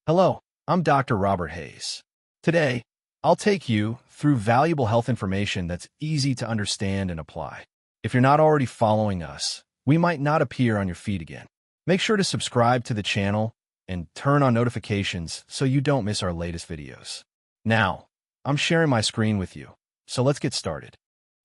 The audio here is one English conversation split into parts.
Hello, I'm Dr. Robert Hayes. Today, I'll take you through valuable health information that's easy to understand and apply. If you're not already following us, we might not appear on your feed again. Make sure to subscribe to the channel and turn on notifications so you don't miss our latest videos. Now, I'm sharing my screen with you, so let's get started.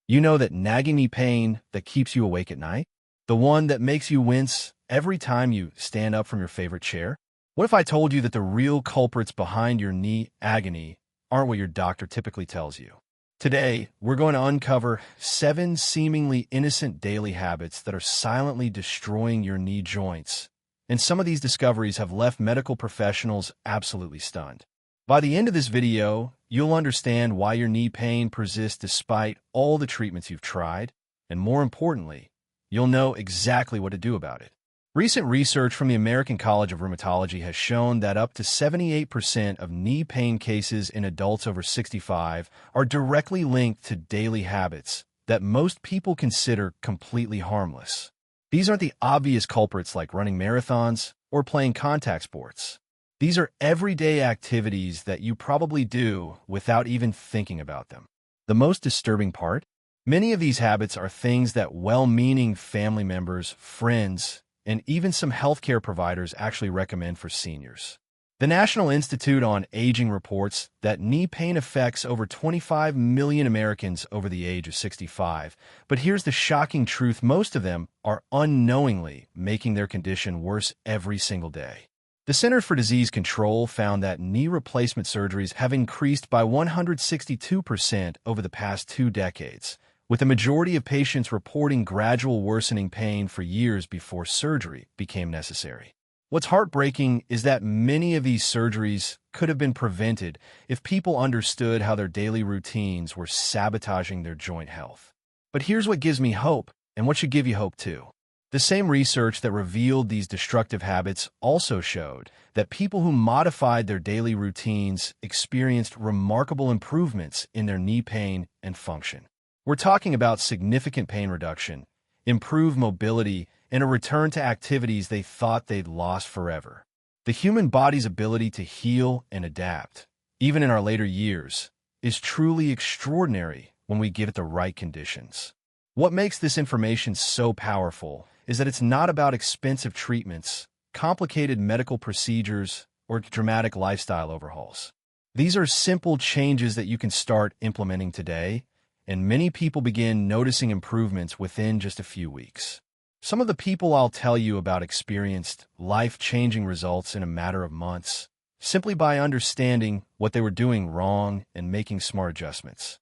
You know that nagging knee pain that keeps you awake at night? The one that makes you wince every time you stand up from your favorite chair? What if I told you that the real culprits behind your knee agony aren't what your doctor typically tells you? Today, we're going to uncover 7 seemingly innocent daily habits that are silently destroying your knee joints. And some of these discoveries have left medical professionals absolutely stunned. By the end of this video, you'll understand why your knee pain persists despite all the treatments you've tried, and more importantly, you'll know exactly what to do about it. Recent research from the American College of Rheumatology has shown that up to 78% of knee pain cases in adults over 65 are directly linked to daily habits that most people consider completely harmless. These aren't the obvious culprits like running marathons or playing contact sports. These are everyday activities that you probably do without even thinking about them. The most disturbing part? Many of these habits are things that well-meaning family members, friends, and even some healthcare providers actually recommend for seniors. The National Institute on Aging reports that knee pain affects over 25 million Americans over the age of 65. But here's the shocking truth: most of them are unknowingly making their condition worse every single day. The Center for Disease Control found that knee replacement surgeries have increased by 162% over the past 2 decades, with the majority of patients reporting gradual worsening pain for years before surgery became necessary. What's heartbreaking is that many of these surgeries could have been prevented if people understood how their daily routines were sabotaging their joint health. But here's what gives me hope, and what should give you hope too. The same research that revealed these destructive habits also showed that people who modified their daily routines experienced remarkable improvements in their knee pain and function. We're talking about significant pain reduction, improved mobility, and a return to activities they thought they'd lost forever. The human body's ability to heal and adapt, even in our later years, is truly extraordinary when we give it the right conditions. What makes this information so powerful is that it's not about expensive treatments, complicated medical procedures, or dramatic lifestyle overhauls. These are simple changes that you can start implementing today, and many people begin noticing improvements within just a few weeks. Some of the people I'll tell you about experienced life-changing results in a matter of months, simply by understanding what they were doing wrong and making smart adjustments.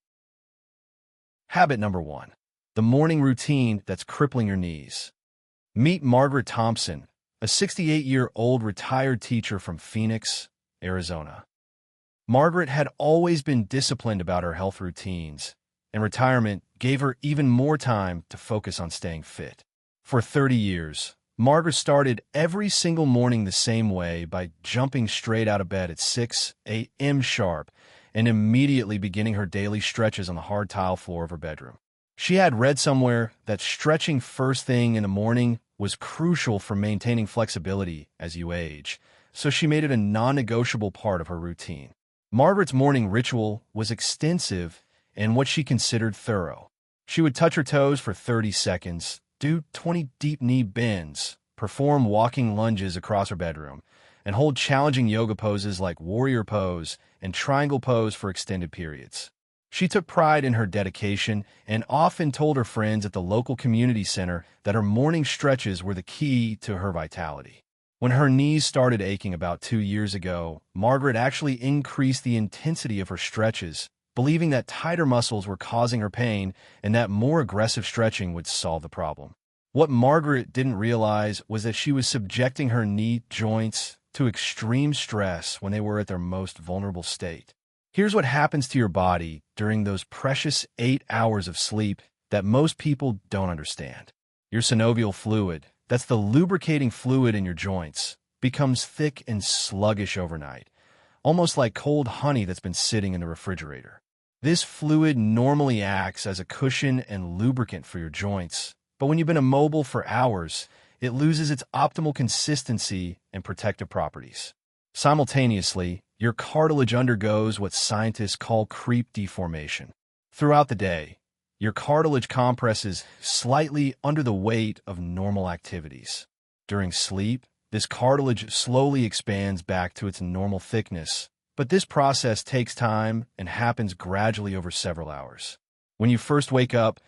Habit number 1. The morning routine that's crippling your knees. Meet Margaret Thompson, a 68-year-old retired teacher from Phoenix, Arizona. Margaret had always been disciplined about her health routines, and retirement gave her even more time to focus on staying fit. For 30 years, Margaret started every single morning the same way, by jumping straight out of bed at 6 a.m. sharp and immediately beginning her daily stretches on the hard tile floor of her bedroom. She had read somewhere that stretching first thing in the morning was crucial for maintaining flexibility as you age, so she made it a non-negotiable part of her routine. Margaret's morning ritual was extensive and what she considered thorough. She would touch her toes for 30 seconds, do 20 deep knee bends, perform walking lunges across her bedroom, and hold challenging yoga poses like warrior pose and triangle pose for extended periods. She took pride in her dedication and often told her friends at the local community center that her morning stretches were the key to her vitality. When her knees started aching about 2 years ago, Margaret actually increased the intensity of her stretches, believing that tighter muscles were causing her pain and that more aggressive stretching would solve the problem. What Margaret didn't realize was that she was subjecting her knee joints to extreme stress when they were at their most vulnerable state. Here's what happens to your body during those precious 8 hours of sleep that most people don't understand. Your synovial fluid, that's the lubricating fluid in your joints, becomes thick and sluggish overnight, almost like cold honey that's been sitting in the refrigerator. This fluid normally acts as a cushion and lubricant for your joints, but when you've been immobile for hours, it loses its optimal consistency and protective properties. Simultaneously, your cartilage undergoes what scientists call creep deformation. Throughout the day, your cartilage compresses slightly under the weight of normal activities. During sleep, this cartilage slowly expands back to its normal thickness, but this process takes time and happens gradually over several hours. When you first wake up,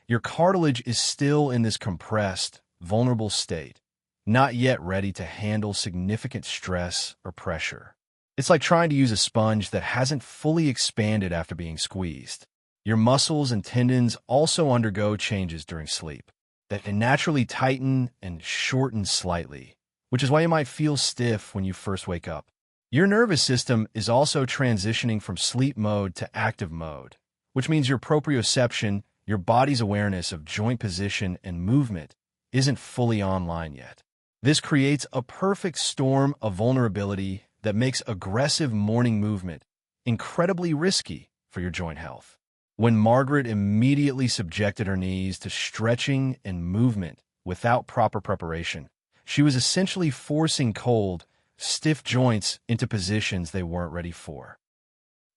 your cartilage is still in this compressed, vulnerable state, not yet ready to handle significant stress or pressure. It's like trying to use a sponge that hasn't fully expanded after being squeezed. Your muscles and tendons also undergo changes during sleep that can naturally tighten and shorten slightly, which is why you might feel stiff when you first wake up. Your nervous system is also transitioning from sleep mode to active mode, which means your proprioception, your body's awareness of joint position and movement, isn't fully online yet. This creates a perfect storm of vulnerability that makes aggressive morning movement incredibly risky for your joint health. When Margaret immediately subjected her knees to stretching and movement without proper preparation, she was essentially forcing cold, stiff joints into positions they weren't ready for.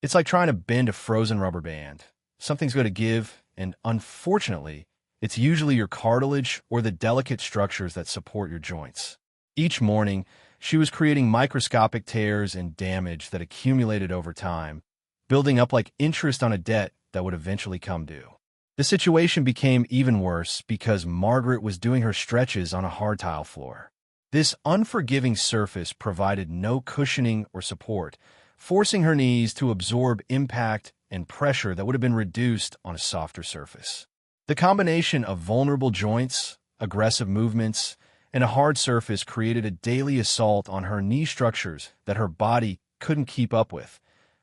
It's like trying to bend a frozen rubber band. Something's going to give, and unfortunately, it's usually your cartilage or the delicate structures that support your joints. Each morning, she was creating microscopic tears and damage that accumulated over time, building up like interest on a debt that would eventually come due. The situation became even worse because Margaret was doing her stretches on a hard tile floor. This unforgiving surface provided no cushioning or support, forcing her knees to absorb impact and pressure that would have been reduced on a softer surface. The combination of vulnerable joints, aggressive movements, and a hard surface created a daily assault on her knee structures that her body couldn't keep up with,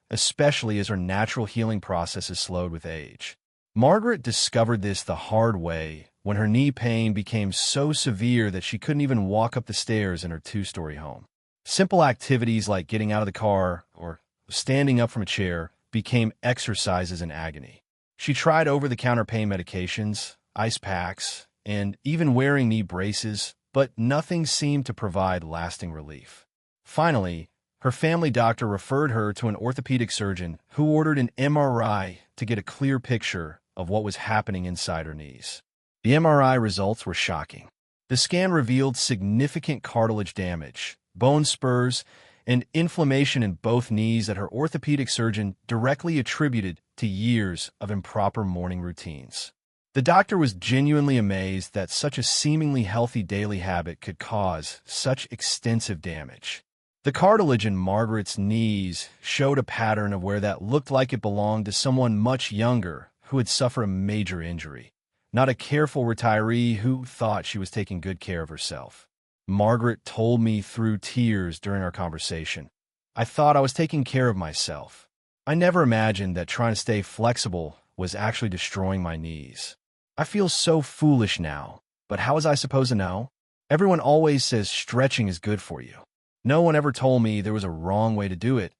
especially as her natural healing processes slowed with age. Margaret discovered this the hard way when her knee pain became so severe that she couldn't even walk up the stairs in her two-story home. Simple activities like getting out of the car or standing up from a chair became exercises in agony. She tried over-the-counter pain medications, ice packs, and even wearing knee braces, but nothing seemed to provide lasting relief. Finally, her family doctor referred her to an orthopedic surgeon who ordered an MRI to get a clear picture of what was happening inside her knees. The MRI results were shocking. The scan revealed significant cartilage damage, bone spurs, and inflammation in both knees that her orthopedic surgeon directly attributed to years of improper morning routines. The doctor was genuinely amazed that such a seemingly healthy daily habit could cause such extensive damage. The cartilage in Margaret's knees showed a pattern of where that looked like it belonged to someone much younger who had suffered a major injury, not a careful retiree who thought she was taking good care of herself. Margaret told me through tears during our conversation, "I thought I was taking care of myself. I never imagined that trying to stay flexible was actually destroying my knees. I feel so foolish now, but how was I supposed to know? Everyone always says stretching is good for you. No one ever told me there was a wrong way to do it,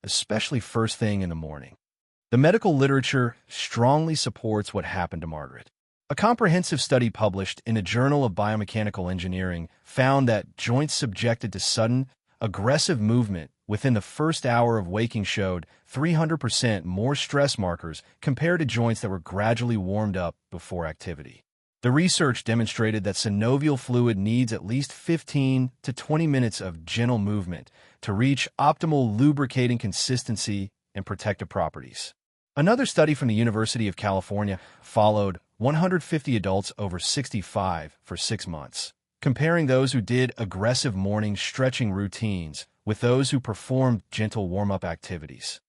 especially first thing in the morning." The medical literature strongly supports what happened to Margaret. A comprehensive study published in a Journal of Biomechanical Engineering found that joints subjected to sudden, aggressive movement within the first hour of waking showed 300% more stress markers compared to joints that were gradually warmed up before activity. The research demonstrated that synovial fluid needs at least 15 to 20 minutes of gentle movement to reach optimal lubricating consistency and protective properties. Another study from the University of California followed 150 adults over 65 for 6 months, comparing those who did aggressive morning stretching routines with those who performed gentle warm-up activities.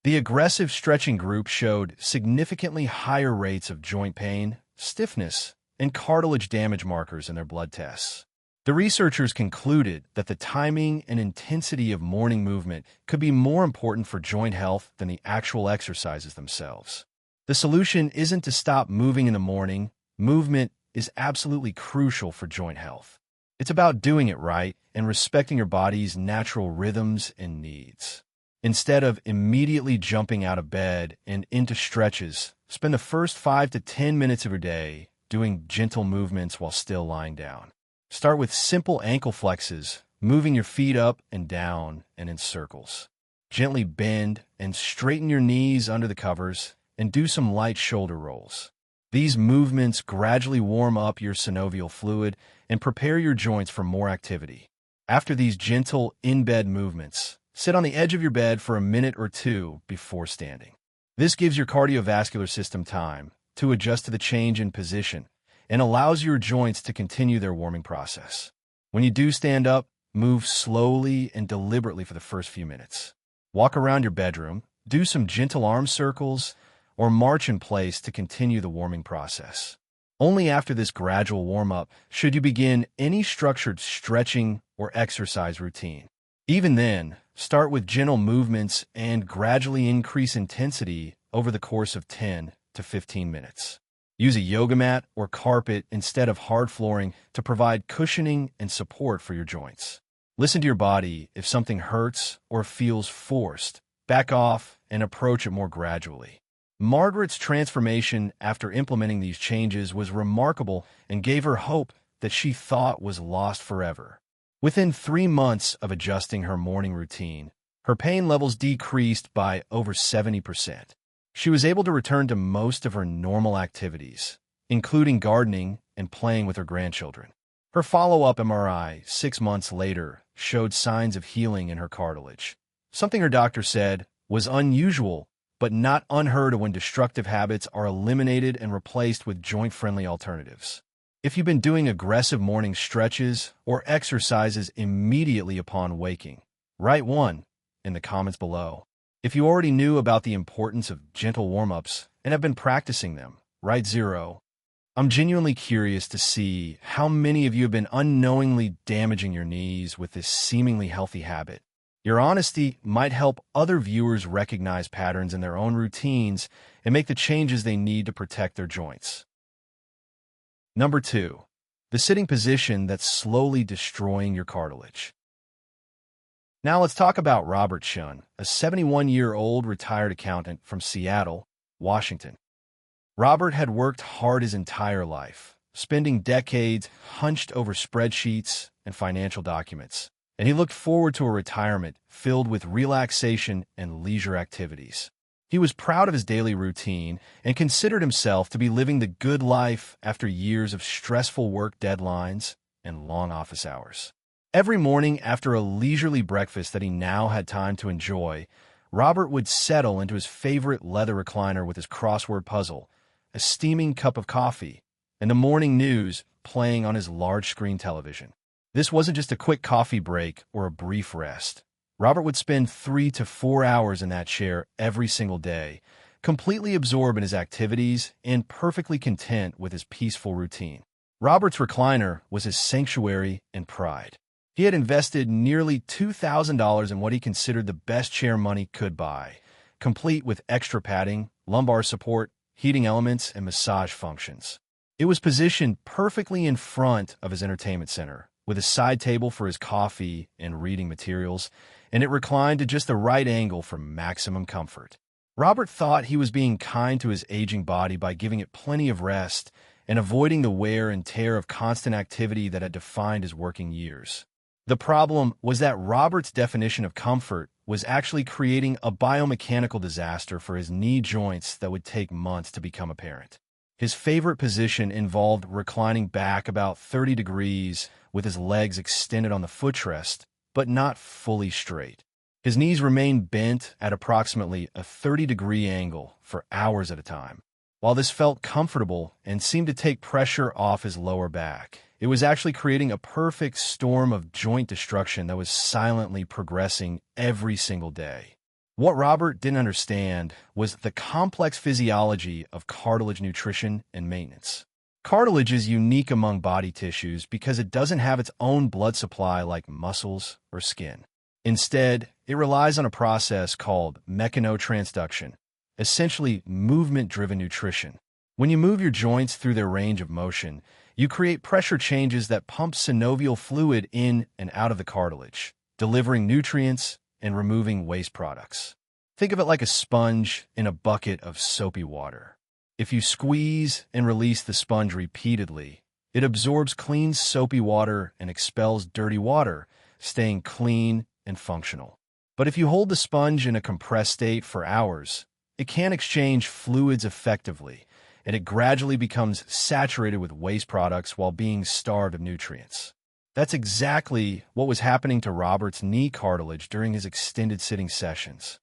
The aggressive stretching group showed significantly higher rates of joint pain, stiffness, and cartilage damage markers in their blood tests. The researchers concluded that the timing and intensity of morning movement could be more important for joint health than the actual exercises themselves. The solution isn't to stop moving in the morning. Movement is absolutely crucial for joint health. It's about doing it right and respecting your body's natural rhythms and needs. Instead of immediately jumping out of bed and into stretches, spend the first 5 to 10 minutes of your day doing gentle movements while still lying down. Start with simple ankle flexes moving your feet up and down and in circles. Gently bend and straighten your knees under the covers and do some light shoulder rolls. These movements gradually warm up your synovial fluid and prepare your joints for more activity. After these gentle in-bed movements, sit on the edge of your bed for a minute or two before standing. This gives your cardiovascular system time to adjust to the change in position and allows your joints to continue their warming process. When you do stand up, move slowly and deliberately for the first few minutes. Walk around your bedroom, do some gentle arm circles, or march in place to continue the warming process. Only after this gradual warm-up should you begin any structured stretching or exercise routine. Even then, start with gentle movements and gradually increase intensity over the course of 10 to 15 minutes. Use a yoga mat or carpet instead of hard flooring to provide cushioning and support for your joints. Listen to your body if something hurts or feels forced. Back off and approach it more gradually. Margaret's transformation after implementing these changes was remarkable and gave her hope that she thought was lost forever. Within 3 months of adjusting her morning routine, her pain levels decreased by over 70%. She was able to return to most of her normal activities, including gardening and playing with her grandchildren. Her follow-up MRI 6 months later showed signs of healing in her cartilage, something her doctor said was unusual but not unheard of when destructive habits are eliminated and replaced with joint-friendly alternatives. If you've been doing aggressive morning stretches or exercises immediately upon waking, write 1 in the comments below. If you already knew about the importance of gentle warm-ups and have been practicing them, write 0. I'm genuinely curious to see how many of you have been unknowingly damaging your knees with this seemingly healthy habit. Your honesty might help other viewers recognize patterns in their own routines and make the changes they need to protect their joints. Number 2, the sitting position that's slowly destroying your cartilage. Now let's talk about Robert Shun, a 71-year-old retired accountant from Seattle, Washington. Robert had worked hard his entire life, spending decades hunched over spreadsheets and financial documents, and he looked forward to a retirement filled with relaxation and leisure activities. He was proud of his daily routine and considered himself to be living the good life after years of stressful work deadlines and long office hours. Every morning after a leisurely breakfast that he now had time to enjoy, Robert would settle into his favorite leather recliner with his crossword puzzle, a steaming cup of coffee, and the morning news playing on his large-screen television. This wasn't just a quick coffee break or a brief rest. Robert would spend 3 to 4 hours in that chair every single day, completely absorbed in his activities and perfectly content with his peaceful routine. Robert's recliner was his sanctuary and pride. He had invested nearly $2,000 in what he considered the best chair money could buy, complete with extra padding, lumbar support, heating elements, and massage functions. It was positioned perfectly in front of his entertainment center, with a side table for his coffee and reading materials, and it reclined at just the right angle for maximum comfort. Robert thought he was being kind to his aging body by giving it plenty of rest and avoiding the wear and tear of constant activity that had defined his working years. The problem was that Robert's definition of comfort was actually creating a biomechanical disaster for his knee joints that would take months to become apparent. His favorite position involved reclining back about 30 degrees with his legs extended on the footrest, but not fully straight. His knees remained bent at approximately a 30-degree angle for hours at a time. While this felt comfortable and seemed to take pressure off his lower back, it was actually creating a perfect storm of joint destruction that was silently progressing every single day. What Robert didn't understand was the complex physiology of cartilage nutrition and maintenance. Cartilage is unique among body tissues because it doesn't have its own blood supply like muscles or skin. Instead, it relies on a process called mechanotransduction, essentially movement-driven nutrition. When you move your joints through their range of motion, you create pressure changes that pump synovial fluid in and out of the cartilage, delivering nutrients and removing waste products. Think of it like a sponge in a bucket of soapy water. If you squeeze and release the sponge repeatedly, it absorbs clean soapy water and expels dirty water, staying clean and functional. But if you hold the sponge in a compressed state for hours, it can't exchange fluids effectively, and it gradually becomes saturated with waste products while being starved of nutrients. That's exactly what was happening to Robert's knee cartilage during his extended sitting sessions.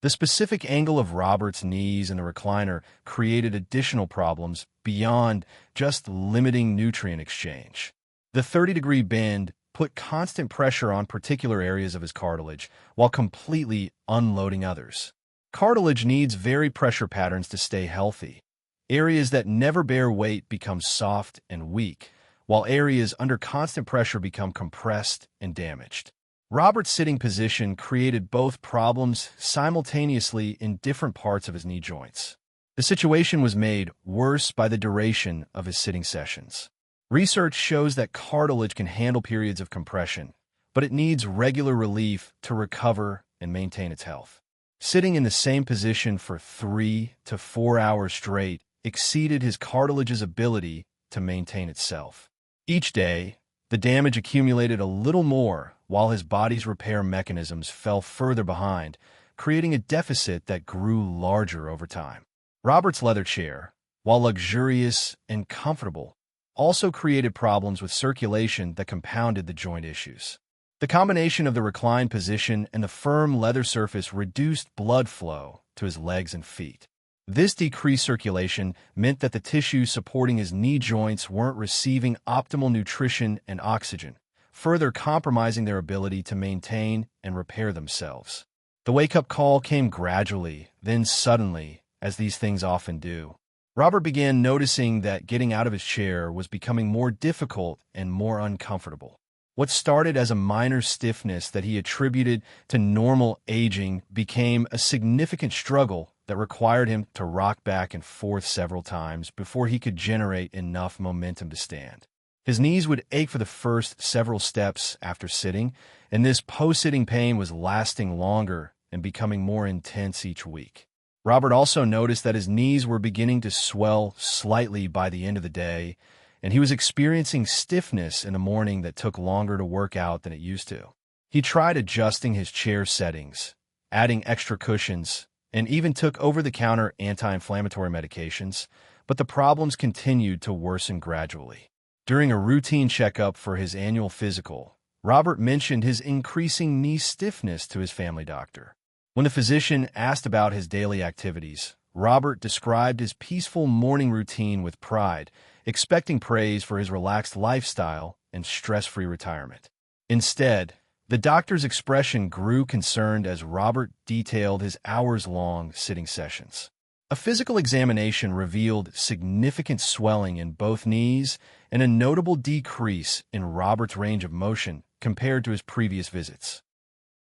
The specific angle of Robert's knees in the recliner created additional problems beyond just limiting nutrient exchange. The 30-degree bend put constant pressure on particular areas of his cartilage while completely unloading others. Cartilage needs varied pressure patterns to stay healthy. Areas that never bear weight become soft and weak, while areas under constant pressure become compressed and damaged. Robert's sitting position created both problems simultaneously in different parts of his knee joints. The situation was made worse by the duration of his sitting sessions. Research shows that cartilage can handle periods of compression, but it needs regular relief to recover and maintain its health. Sitting in the same position for 3 to 4 hours straight exceeded his cartilage's ability to maintain itself. Each day, the damage accumulated a little more while his body's repair mechanisms fell further behind, creating a deficit that grew larger over time. Robert's leather chair, while luxurious and comfortable, also created problems with circulation that compounded the joint issues. The combination of the reclined position and the firm leather surface reduced blood flow to his legs and feet. This decreased circulation meant that the tissues supporting his knee joints weren't receiving optimal nutrition and oxygen, further compromising their ability to maintain and repair themselves. The wake-up call came gradually, then suddenly, as these things often do. Robert began noticing that getting out of his chair was becoming more difficult and more uncomfortable. What started as a minor stiffness that he attributed to normal aging became a significant struggle that required him to rock back and forth several times before he could generate enough momentum to stand. His knees would ache for the first several steps after sitting, and this post-sitting pain was lasting longer and becoming more intense each week. Robert also noticed that his knees were beginning to swell slightly by the end of the day, and he was experiencing stiffness in the morning that took longer to work out than it used to. He tried adjusting his chair settings, adding extra cushions, and even took over-the-counter anti-inflammatory medications, but the problems continued to worsen gradually. During a routine checkup for his annual physical, Robert mentioned his increasing knee stiffness to his family doctor. When the physician asked about his daily activities, Robert described his peaceful morning routine with pride, expecting praise for his relaxed lifestyle and stress-free retirement. Instead, the doctor's expression grew concerned as Robert detailed his hours-long sitting sessions. A physical examination revealed significant swelling in both knees and a notable decrease in Robert's range of motion compared to his previous visits.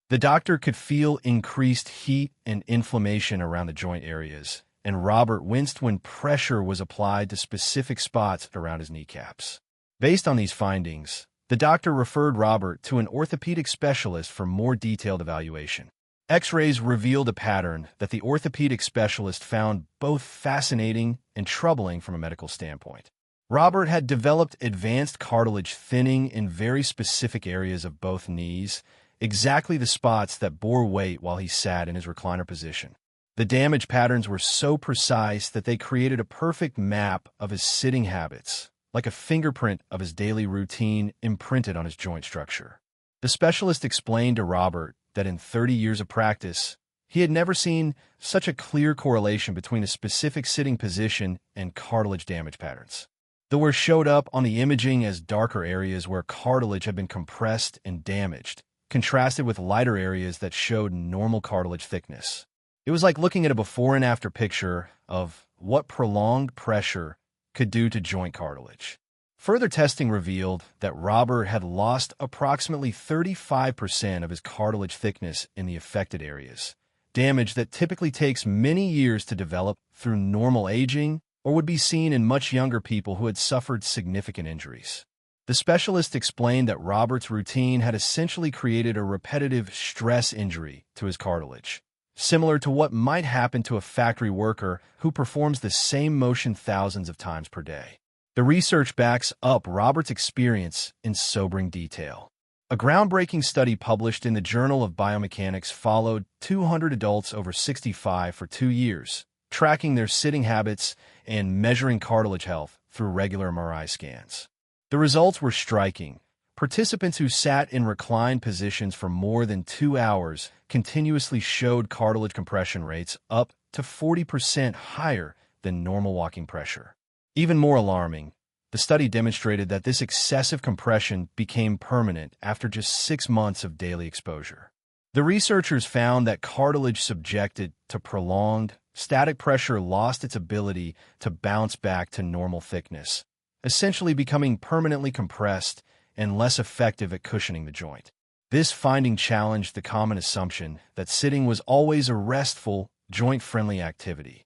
The doctor could feel increased heat and inflammation around the joint areas, and Robert winced when pressure was applied to specific spots around his kneecaps. Based on these findings, the doctor referred Robert to an orthopedic specialist for more detailed evaluation. X-rays revealed a pattern that the orthopedic specialist found both fascinating and troubling from a medical standpoint. Robert had developed advanced cartilage thinning in very specific areas of both knees, exactly the spots that bore weight while he sat in his recliner position. The damage patterns were so precise that they created a perfect map of his sitting habits, like a fingerprint of his daily routine imprinted on his joint structure. The specialist explained to Robert that in 30 years of practice, he had never seen such a clear correlation between a specific sitting position and cartilage damage patterns. The wear showed up on the imaging as darker areas where cartilage had been compressed and damaged, contrasted with lighter areas that showed normal cartilage thickness. It was like looking at a before and after picture of what prolonged pressure could do to joint cartilage. Further testing revealed that Robert had lost approximately 35% of his cartilage thickness in the affected areas, damage that typically takes many years to develop through normal aging or would be seen in much younger people who had suffered significant injuries. The specialist explained that Robert's routine had essentially created a repetitive stress injury to his cartilage, similar to what might happen to a factory worker who performs the same motion thousands of times per day. The research backs up Robert's experience in sobering detail. A groundbreaking study published in the Journal of Biomechanics followed 200 adults over 65 for 2 years, tracking their sitting habits and measuring cartilage health through regular MRI scans. The results were striking. Participants who sat in reclined positions for more than 2 hours continuously showed cartilage compression rates up to 40% higher than normal walking pressure. Even more alarming, the study demonstrated that this excessive compression became permanent after just 6 months of daily exposure. The researchers found that cartilage subjected to prolonged, static pressure lost its ability to bounce back to normal thickness, essentially becoming permanently compressed and less effective at cushioning the joint. This finding challenged the common assumption that sitting was always a restful, joint-friendly activity.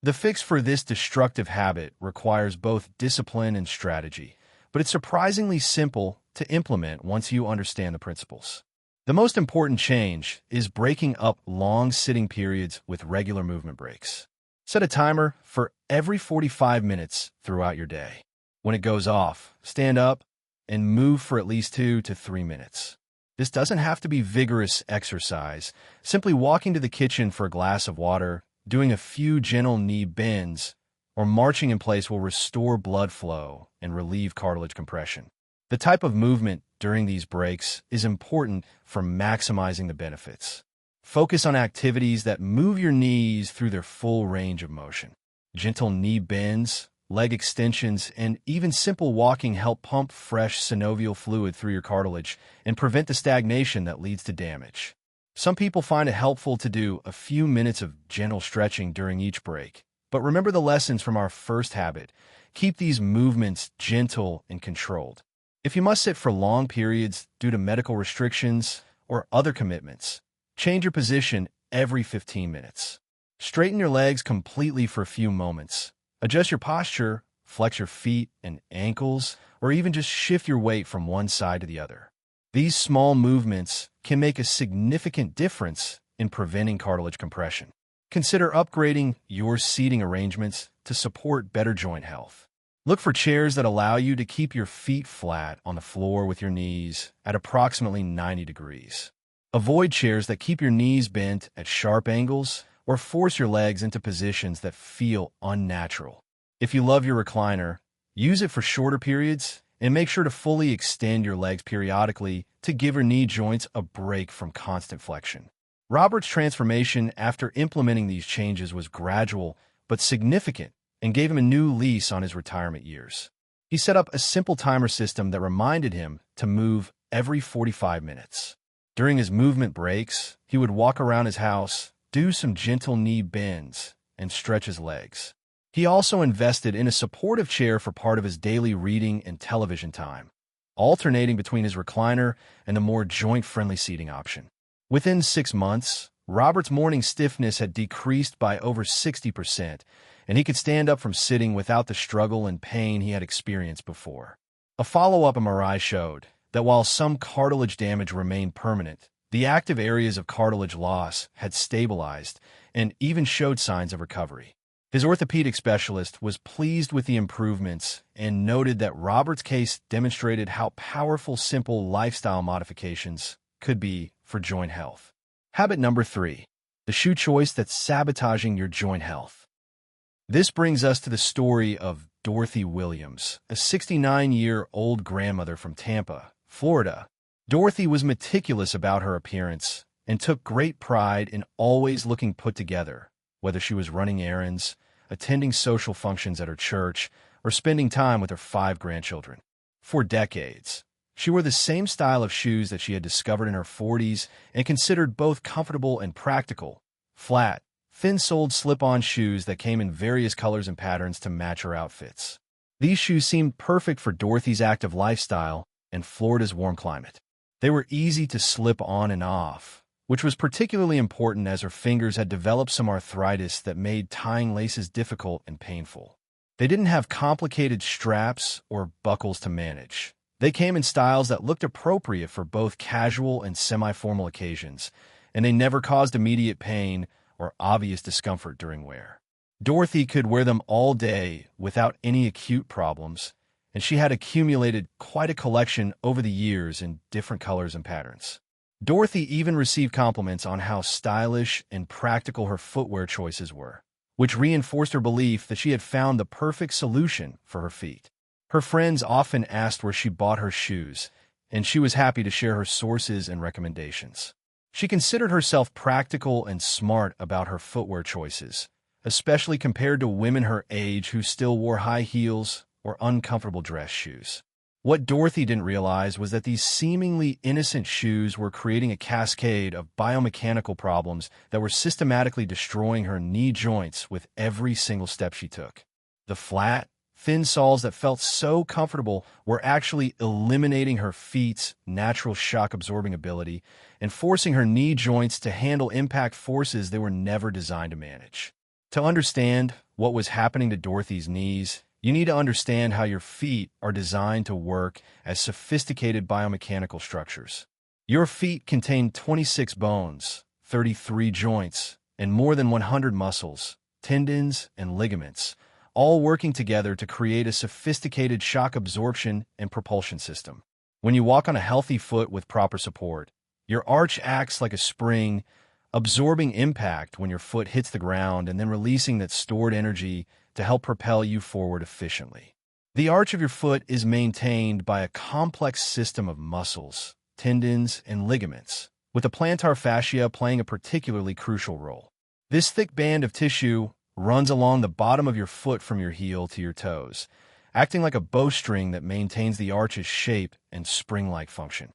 The fix for this destructive habit requires both discipline and strategy, but it's surprisingly simple to implement once you understand the principles. The most important change is breaking up long sitting periods with regular movement breaks. Set a timer for every 45 minutes throughout your day. When it goes off, stand up and move for at least 2 to 3 minutes. This doesn't have to be vigorous exercise. Simply walking to the kitchen for a glass of water, doing a few gentle knee bends, or marching in place will restore blood flow and relieve cartilage compression. The type of movement during these breaks is important for maximizing the benefits. Focus on activities that move your knees through their full range of motion. Gentle knee bends, leg extensions, and even simple walking help pump fresh synovial fluid through your cartilage and prevent the stagnation that leads to damage. Some people find it helpful to do a few minutes of gentle stretching during each break. But remember the lessons from our first habit. Keep these movements gentle and controlled. If you must sit for long periods due to medical restrictions or other commitments, change your position every 15 minutes. Straighten your legs completely for a few moments. Adjust your posture, flex your feet and ankles, or even just shift your weight from one side to the other. These small movements can make a significant difference in preventing cartilage compression. Consider upgrading your seating arrangements to support better joint health. Look for chairs that allow you to keep your feet flat on the floor with your knees at approximately 90 degrees. Avoid chairs that keep your knees bent at sharp angles or force your legs into positions that feel unnatural. If you love your recliner, use it for shorter periods and make sure to fully extend your legs periodically to give your knee joints a break from constant flexion. Robert's transformation after implementing these changes was gradual but significant and gave him a new lease on his retirement years. He set up a simple timer system that reminded him to move every 45 minutes. During his movement breaks, he would walk around his house, do some gentle knee bends, and stretch his legs. He also invested in a supportive chair for part of his daily reading and television time, alternating between his recliner and the more joint-friendly seating option. Within 6 months, Robert's morning stiffness had decreased by over 60%, and he could stand up from sitting without the struggle and pain he had experienced before. A follow-up MRI showed that while some cartilage damage remained permanent, the active areas of cartilage loss had stabilized and even showed signs of recovery. His orthopedic specialist was pleased with the improvements and noted that Robert's case demonstrated how powerful simple lifestyle modifications could be for joint health. Habit number 3, the shoe choice that's sabotaging your joint health. This brings us to the story of Dorothy Williams, a 69-year-old grandmother from Tampa, Florida. Dorothy was meticulous about her appearance and took great pride in always looking put together, whether she was running errands, attending social functions at her church, or spending time with her 5 grandchildren. For decades, she wore the same style of shoes that she had discovered in her 40s and considered both comfortable and practical: flat, thin-soled slip-on shoes that came in various colors and patterns to match her outfits. These shoes seemed perfect for Dorothy's active lifestyle and Florida's warm climate. They were easy to slip on and off, which was particularly important as her fingers had developed some arthritis that made tying laces difficult and painful. They didn't have complicated straps or buckles to manage. They came in styles that looked appropriate for both casual and semi-formal occasions, and they never caused immediate pain or obvious discomfort during wear. Dorothy could wear them all day without any acute problems, and she had accumulated quite a collection over the years in different colors and patterns. Dorothy even received compliments on how stylish and practical her footwear choices were, which reinforced her belief that she had found the perfect solution for her feet. Her friends often asked where she bought her shoes, and she was happy to share her sources and recommendations. She considered herself practical and smart about her footwear choices, especially compared to women her age who still wore high heels or uncomfortable dress shoes. What Dorothy didn't realize was that these seemingly innocent shoes were creating a cascade of biomechanical problems that were systematically destroying her knee joints with every single step she took. The flat, thin soles that felt so comfortable were actually eliminating her feet's natural shock-absorbing ability and forcing her knee joints to handle impact forces they were never designed to manage. To understand what was happening to Dorothy's knees, you need to understand how your feet are designed to work as sophisticated biomechanical structures. Your feet contain 26 bones, 33 joints, and more than 100 muscles, tendons, and ligaments, all working together to create a sophisticated shock absorption and propulsion system. When you walk on a healthy foot with proper support, your arch acts like a spring, absorbing impact when your foot hits the ground and then releasing that stored energy to help propel you forward efficiently. The arch of your foot is maintained by a complex system of muscles, tendons, and ligaments, with the plantar fascia playing a particularly crucial role. This thick band of tissue runs along the bottom of your foot from your heel to your toes, acting like a bowstring that maintains the arch's shape and spring-like function.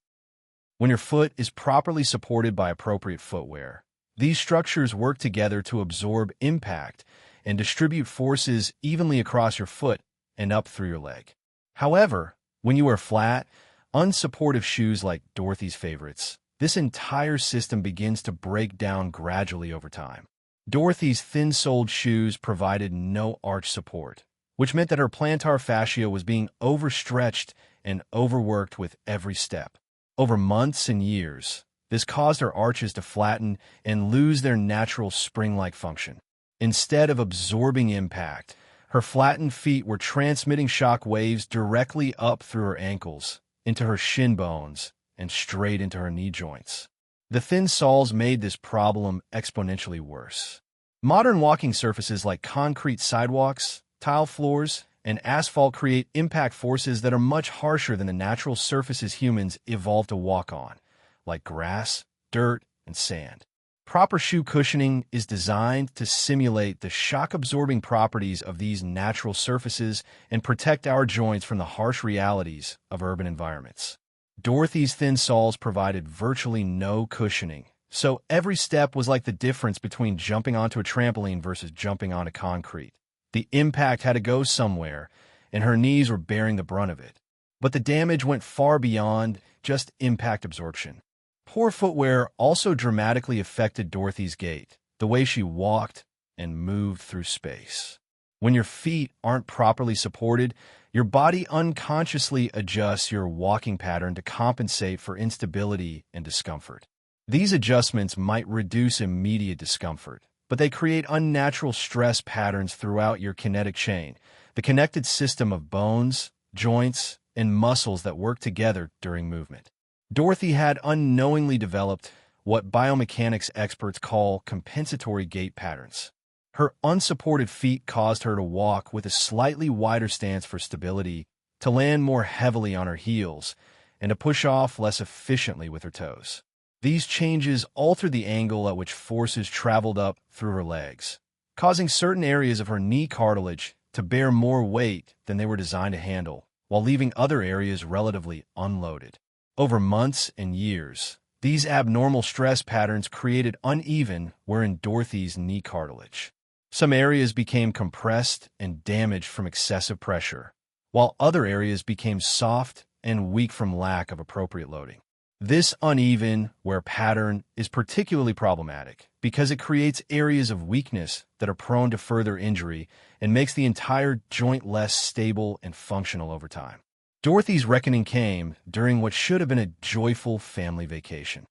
When your foot is properly supported by appropriate footwear, these structures work together to absorb impact and distribute forces evenly across your foot and up through your leg. However, when you wear flat, unsupportive shoes like Dorothy's favorites, this entire system begins to break down gradually over time. Dorothy's thin-soled shoes provided no arch support, which meant that her plantar fascia was being overstretched and overworked with every step. Over months and years, this caused her arches to flatten and lose their natural spring-like function. Instead of absorbing impact, her flattened feet were transmitting shock waves directly up through her ankles, into her shin bones, and straight into her knee joints. The thin soles made this problem exponentially worse. Modern walking surfaces like concrete sidewalks, tile floors, and asphalt create impact forces that are much harsher than the natural surfaces humans evolved to walk on, like grass, dirt, and sand. Proper shoe cushioning is designed to simulate the shock-absorbing properties of these natural surfaces and protect our joints from the harsh realities of urban environments. Dorothy's thin soles provided virtually no cushioning, so every step was like the difference between jumping onto a trampoline versus jumping onto concrete. The impact had to go somewhere, and her knees were bearing the brunt of it. But the damage went far beyond just impact absorption. Poor footwear also dramatically affected Dorothy's gait, the way she walked and moved through space. When your feet aren't properly supported, your body unconsciously adjusts your walking pattern to compensate for instability and discomfort. These adjustments might reduce immediate discomfort, but they create unnatural stress patterns throughout your kinetic chain, the connected system of bones, joints, and muscles that work together during movement. Dorothy had unknowingly developed what biomechanics experts call compensatory gait patterns. Her unsupported feet caused her to walk with a slightly wider stance for stability, to land more heavily on her heels, and to push off less efficiently with her toes. These changes altered the angle at which forces traveled up through her legs, causing certain areas of her knee cartilage to bear more weight than they were designed to handle, while leaving other areas relatively unloaded. Over months and years, these abnormal stress patterns created uneven wear in Dorothy's knee cartilage. Some areas became compressed and damaged from excessive pressure, while other areas became soft and weak from lack of appropriate loading. This uneven wear pattern is particularly problematic because it creates areas of weakness that are prone to further injury and makes the entire joint less stable and functional over time. Dorothy's reckoning came during what should have been a joyful family vacation.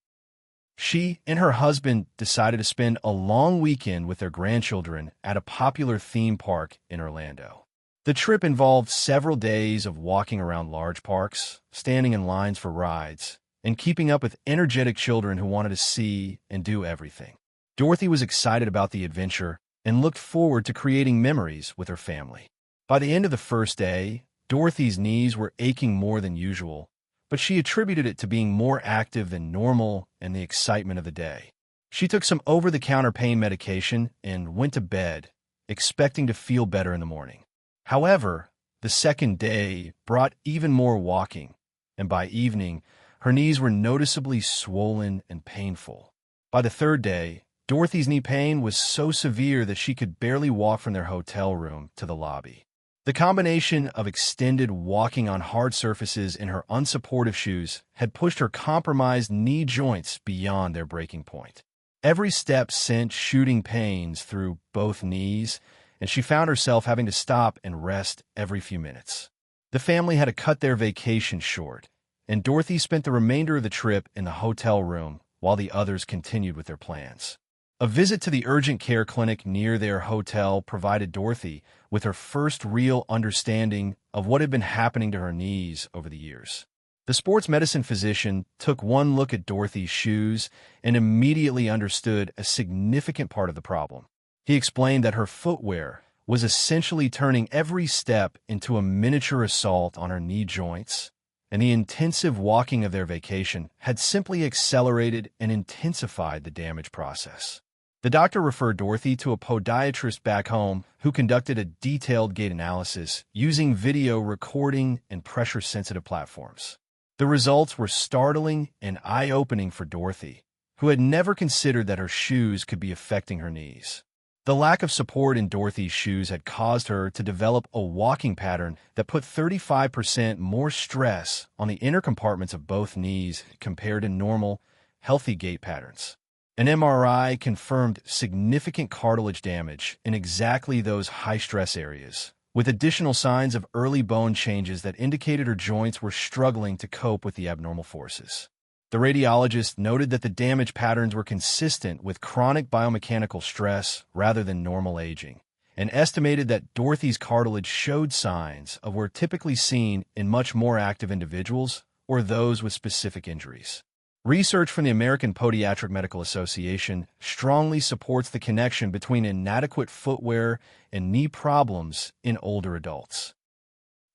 She and her husband decided to spend a long weekend with their grandchildren at a popular theme park in Orlando. The trip involved several days of walking around large parks, standing in lines for rides, and keeping up with energetic children who wanted to see and do everything. Dorothy was excited about the adventure and looked forward to creating memories with her family. By the end of the first day, Dorothy's knees were aching more than usual, but she attributed it to being more active than normal and the excitement of the day. She took some over-the-counter pain medication and went to bed, expecting to feel better in the morning. However, the second day brought even more walking, and by evening, her knees were noticeably swollen and painful. By the third day, Dorothy's knee pain was so severe that she could barely walk from their hotel room to the lobby. The combination of extended walking on hard surfaces in her unsupportive shoes had pushed her compromised knee joints beyond their breaking point. Every step sent shooting pains through both knees, and she found herself having to stop and rest every few minutes. The family had to cut their vacation short, and Dorothy spent the remainder of the trip in the hotel room while the others continued with their plans. A visit to the urgent care clinic near their hotel provided Dorothy with her first real understanding of what had been happening to her knees over the years. The sports medicine physician took one look at Dorothy's shoes and immediately understood a significant part of the problem. He explained that her footwear was essentially turning every step into a miniature assault on her knee joints, and the intensive walking of their vacation had simply accelerated and intensified the damage process. The doctor referred Dorothy to a podiatrist back home who conducted a detailed gait analysis using video recording and pressure-sensitive platforms. The results were startling and eye-opening for Dorothy, who had never considered that her shoes could be affecting her knees. The lack of support in Dorothy's shoes had caused her to develop a walking pattern that put 35% more stress on the inner compartments of both knees compared to normal, healthy gait patterns. An MRI confirmed significant cartilage damage in exactly those high-stress areas, with additional signs of early bone changes that indicated her joints were struggling to cope with the abnormal forces. The radiologist noted that the damage patterns were consistent with chronic biomechanical stress rather than normal aging, and estimated that Dorothy's cartilage showed signs of what were typically seen in much more active individuals or those with specific injuries. Research from the American Podiatric Medical Association strongly supports the connection between inadequate footwear and knee problems in older adults.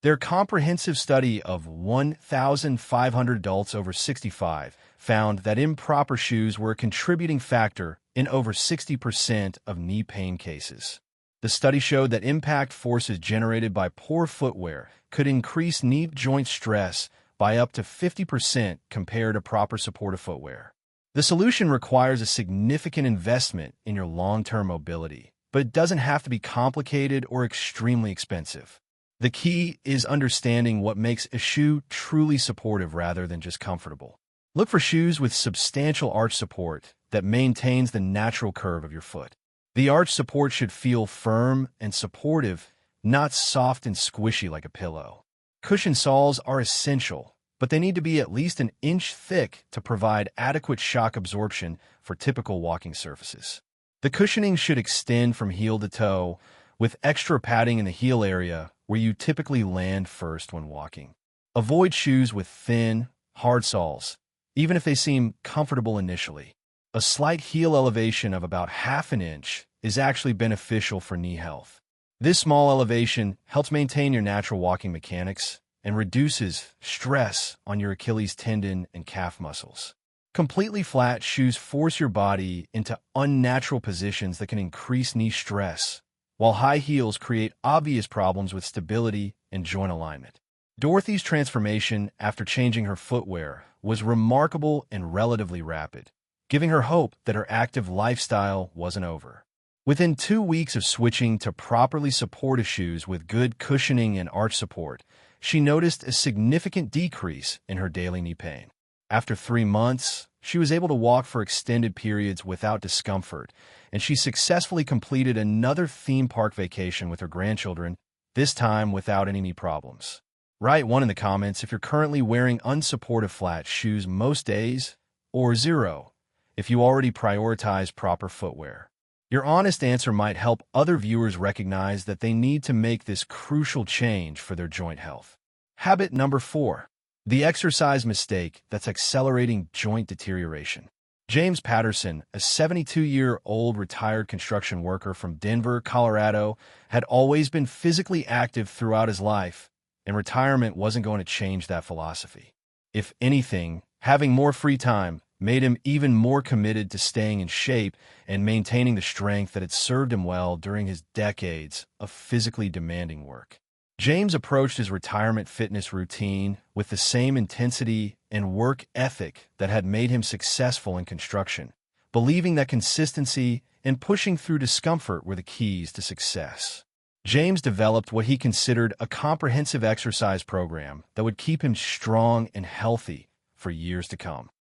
Their comprehensive study of 1,500 adults over 65 found that improper shoes were a contributing factor in over 60% of knee pain cases. The study showed that impact forces generated by poor footwear could increase knee joint stress by up to 50% compared to proper supportive footwear. The solution requires a significant investment in your long-term mobility, but it doesn't have to be complicated or extremely expensive. The key is understanding what makes a shoe truly supportive rather than just comfortable. Look for shoes with substantial arch support that maintains the natural curve of your foot. The arch support should feel firm and supportive, not soft and squishy like a pillow. Cushion soles are essential, but they need to be at least an inch thick to provide adequate shock absorption for typical walking surfaces. The cushioning should extend from heel to toe, with extra padding in the heel area where you typically land first when walking. Avoid shoes with thin, hard soles, even if they seem comfortable initially. A slight heel elevation of about half an inch is actually beneficial for knee health. This small elevation helps maintain your natural walking mechanics and reduces stress on your Achilles tendon and calf muscles. Completely flat shoes force your body into unnatural positions that can increase knee stress, while high heels create obvious problems with stability and joint alignment. Dorothy's transformation after changing her footwear was remarkable and relatively rapid, giving her hope that her active lifestyle wasn't over. Within 2 weeks of switching to properly supportive shoes with good cushioning and arch support, she noticed a significant decrease in her daily knee pain. After 3 months, she was able to walk for extended periods without discomfort, and she successfully completed another theme park vacation with her grandchildren, this time without any knee problems. Write 1 in the comments if you're currently wearing unsupportive flat shoes most days, or 0 if you already prioritize proper footwear. Your honest answer might help other viewers recognize that they need to make this crucial change for their joint health. Habit number 4. The exercise mistake that's accelerating joint deterioration. James Patterson, a 72-year-old retired construction worker from Denver, Colorado, had always been physically active throughout his life, and retirement wasn't going to change that philosophy. If anything, having more free time made him even more committed to staying in shape and maintaining the strength that had served him well during his decades of physically demanding work. James approached his retirement fitness routine with the same intensity and work ethic that had made him successful in construction, believing that consistency and pushing through discomfort were the keys to success. James developed what he considered a comprehensive exercise program that would keep him strong and healthy for years to come.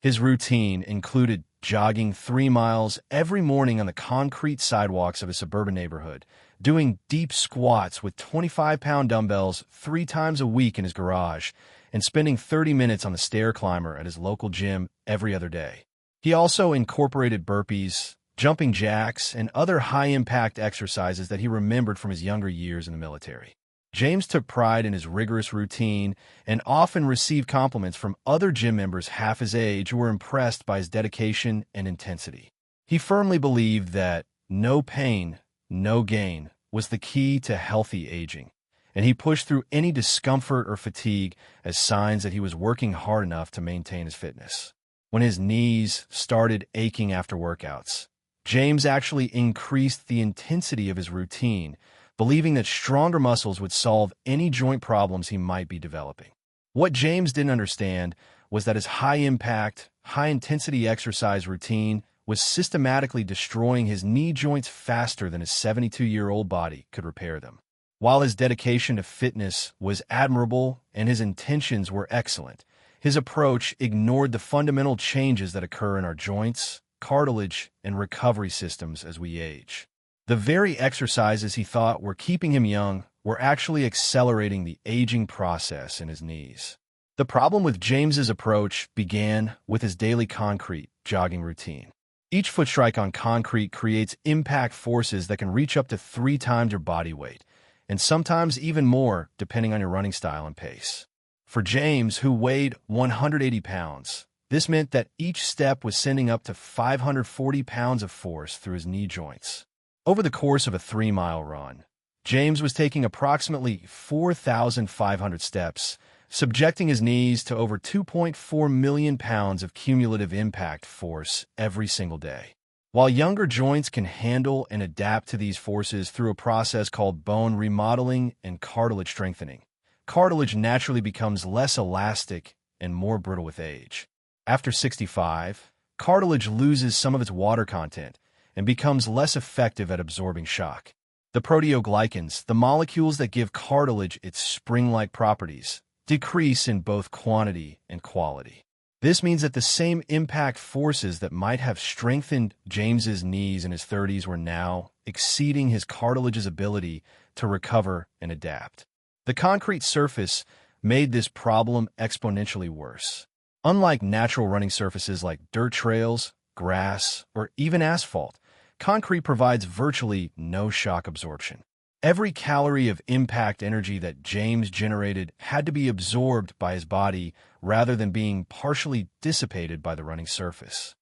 His routine included jogging 3 miles every morning on the concrete sidewalks of a suburban neighborhood, doing deep squats with 25-pound dumbbells 3 times a week in his garage, and spending 30 minutes on the stair climber at his local gym every other day. He also incorporated burpees, jumping jacks, and other high-impact exercises that he remembered from his younger years in the military. James took pride in his rigorous routine and often received compliments from other gym members half his age who were impressed by his dedication and intensity. He firmly believed that no pain, no gain was the key to healthy aging, and he pushed through any discomfort or fatigue as signs that he was working hard enough to maintain his fitness. When his knees started aching after workouts, James actually increased the intensity of his routine, believing that stronger muscles would solve any joint problems he might be developing. What James didn't understand was that his high-impact, high-intensity exercise routine was systematically destroying his knee joints faster than his 72-year-old body could repair them. While his dedication to fitness was admirable and his intentions were excellent, his approach ignored the fundamental changes that occur in our joints, cartilage, and recovery systems as we age. The very exercises he thought were keeping him young were actually accelerating the aging process in his knees. The problem with James's approach began with his daily concrete jogging routine. Each foot strike on concrete creates impact forces that can reach up to 3 times your body weight, and sometimes even more depending on your running style and pace. For James, who weighed 180 pounds, this meant that each step was sending up to 540 pounds of force through his knee joints. Over the course of a 3-mile run, James was taking approximately 4,500 steps, subjecting his knees to over 2.4 million pounds of cumulative impact force every single day. While younger joints can handle and adapt to these forces through a process called bone remodeling and cartilage strengthening, cartilage naturally becomes less elastic and more brittle with age. After 65, cartilage loses some of its water content and becomes less effective at absorbing shock. The proteoglycans, the molecules that give cartilage its spring-like properties, decrease in both quantity and quality. This means that the same impact forces that might have strengthened James's knees in his 30s were now exceeding his cartilage's ability to recover and adapt. The concrete surface made this problem exponentially worse. Unlike natural running surfaces like dirt trails, grass, or even asphalt, concrete provides virtually no shock absorption. Every calorie of impact energy that James generated had to be absorbed by his body rather than being partially dissipated by the running surface.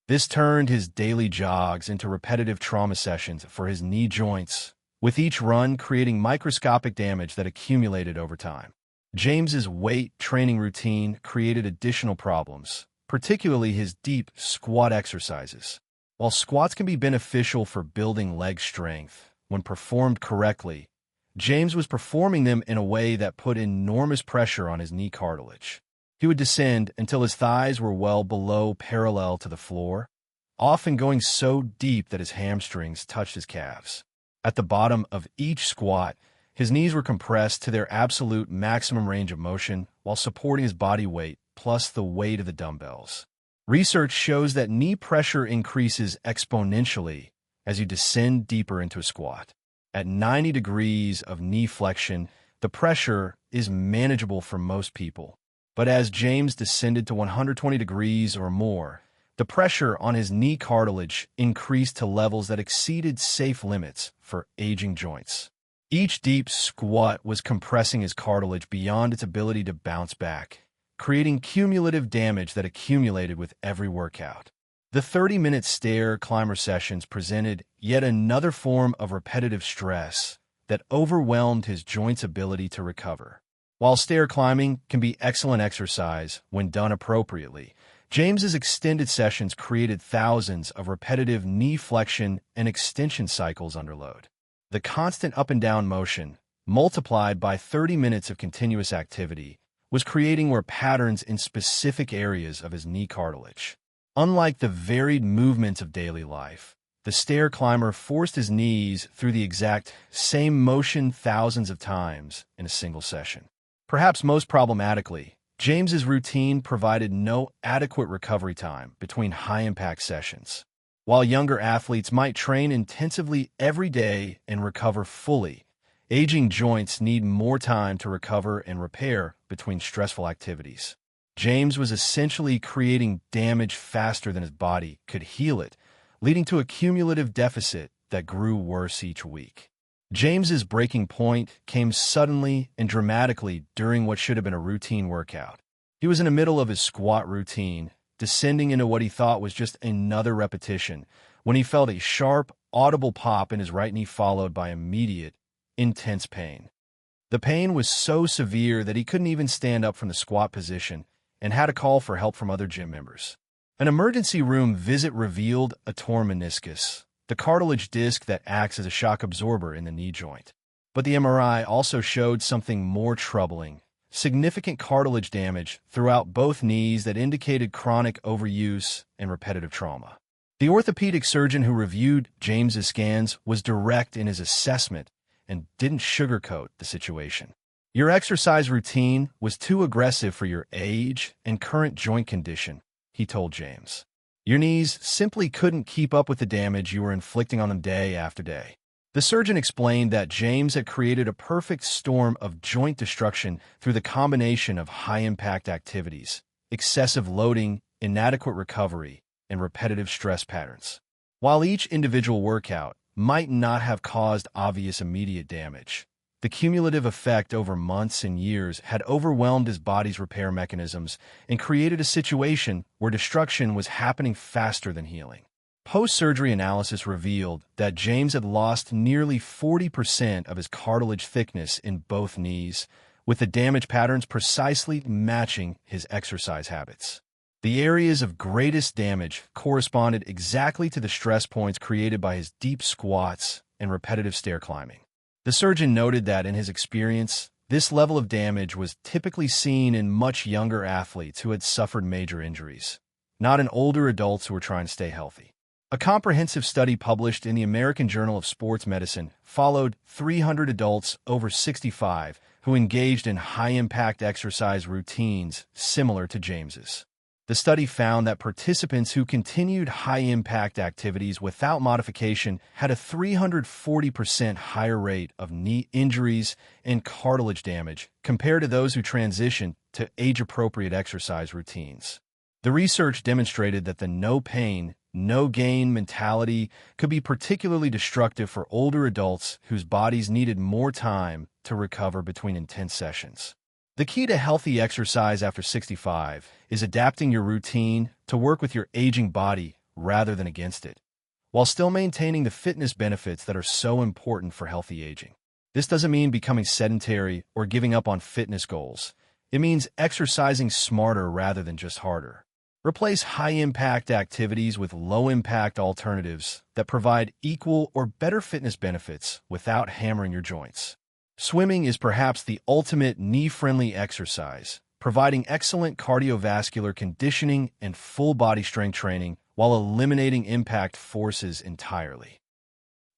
This turned his daily jogs into repetitive trauma sessions for his knee joints, with each run creating microscopic damage that accumulated over time. James's weight training routine created additional problems, particularly his deep squat exercises. While squats can be beneficial for building leg strength when performed correctly, James was performing them in a way that put enormous pressure on his knee cartilage. He would descend until his thighs were well below parallel to the floor, often going so deep that his hamstrings touched his calves. At the bottom of each squat, his knees were compressed to their absolute maximum range of motion while supporting his body weight plus the weight of the dumbbells. Research shows that knee pressure increases exponentially as you descend deeper into a squat. At 90 degrees of knee flexion, the pressure is manageable for most people. But as James descended to 120 degrees or more, The pressure on his knee cartilage increased to levels that exceeded safe limits for aging joints. Each deep squat was compressing his cartilage beyond its ability to bounce back, creating cumulative damage that accumulated with every workout. The 30-minute stair climber sessions presented yet another form of repetitive stress that overwhelmed his joints' ability to recover. While stair climbing can be excellent exercise when done appropriately, James's extended sessions created thousands of repetitive knee flexion and extension cycles under load. The constant up and down motion, multiplied by 30 minutes of continuous activity, was creating patterns in specific areas of his knee cartilage. Unlike the varied movements of daily life, the stair climber forced his knees through the exact same motion thousands of times in a single session. Perhaps most problematically, James's routine provided no adequate recovery time between high-impact sessions. While younger athletes might train intensively every day and recover fully, aging joints need more time to recover and repair between stressful activities. James was essentially creating damage faster than his body could heal it, leading to a cumulative deficit that grew worse each week. James's breaking point came suddenly and dramatically during what should have been a routine workout. He was in the middle of his squat routine, descending into what he thought was just another repetition, when he felt a sharp, audible pop in his right knee followed by immediate, intense pain. The pain was so severe that he couldn't even stand up from the squat position and had to call for help from other gym members. An emergency room visit revealed a torn meniscus, the cartilage disc that acts as a shock absorber in the knee joint. But the MRI also showed something more troubling: significant cartilage damage throughout both knees that indicated chronic overuse and repetitive trauma. The orthopedic surgeon who reviewed James's scans was direct in his assessment and didn't sugarcoat the situation. Your exercise routine was too aggressive for your age and current joint condition, he told James. Your knees simply couldn't keep up with the damage you were inflicting on them day after day. The surgeon explained that James had created a perfect storm of joint destruction through the combination of high-impact activities, excessive loading, inadequate recovery, and repetitive stress patterns. While each individual workout might not have caused obvious immediate damage, the cumulative effect over months and years had overwhelmed his body's repair mechanisms and created a situation where destruction was happening faster than healing. Post-surgery analysis revealed that James had lost nearly 40% of his cartilage thickness in both knees, with the damage patterns precisely matching his exercise habits. The areas of greatest damage corresponded exactly to the stress points created by his deep squats and repetitive stair climbing. The surgeon noted that, in his experience, this level of damage was typically seen in much younger athletes who had suffered major injuries, not in older adults who were trying to stay healthy. A comprehensive study published in the American Journal of Sports Medicine followed 300 adults over 65 who engaged in high-impact exercise routines similar to James's. The study found that participants who continued high-impact activities without modification had a 340% higher rate of knee injuries and cartilage damage compared to those who transitioned to age-appropriate exercise routines. The research demonstrated that the no pain, no gain mentality could be particularly destructive for older adults whose bodies needed more time to recover between intense sessions. The key to healthy exercise after 65 is adapting your routine to work with your aging body rather than against it, while still maintaining the fitness benefits that are so important for healthy aging. This doesn't mean becoming sedentary or giving up on fitness goals. It means exercising smarter rather than just harder. Replace high-impact activities with low-impact alternatives that provide equal or better fitness benefits without hammering your joints. Swimming is perhaps the ultimate knee-friendly exercise, providing excellent cardiovascular conditioning and full-body strength training while eliminating impact forces entirely.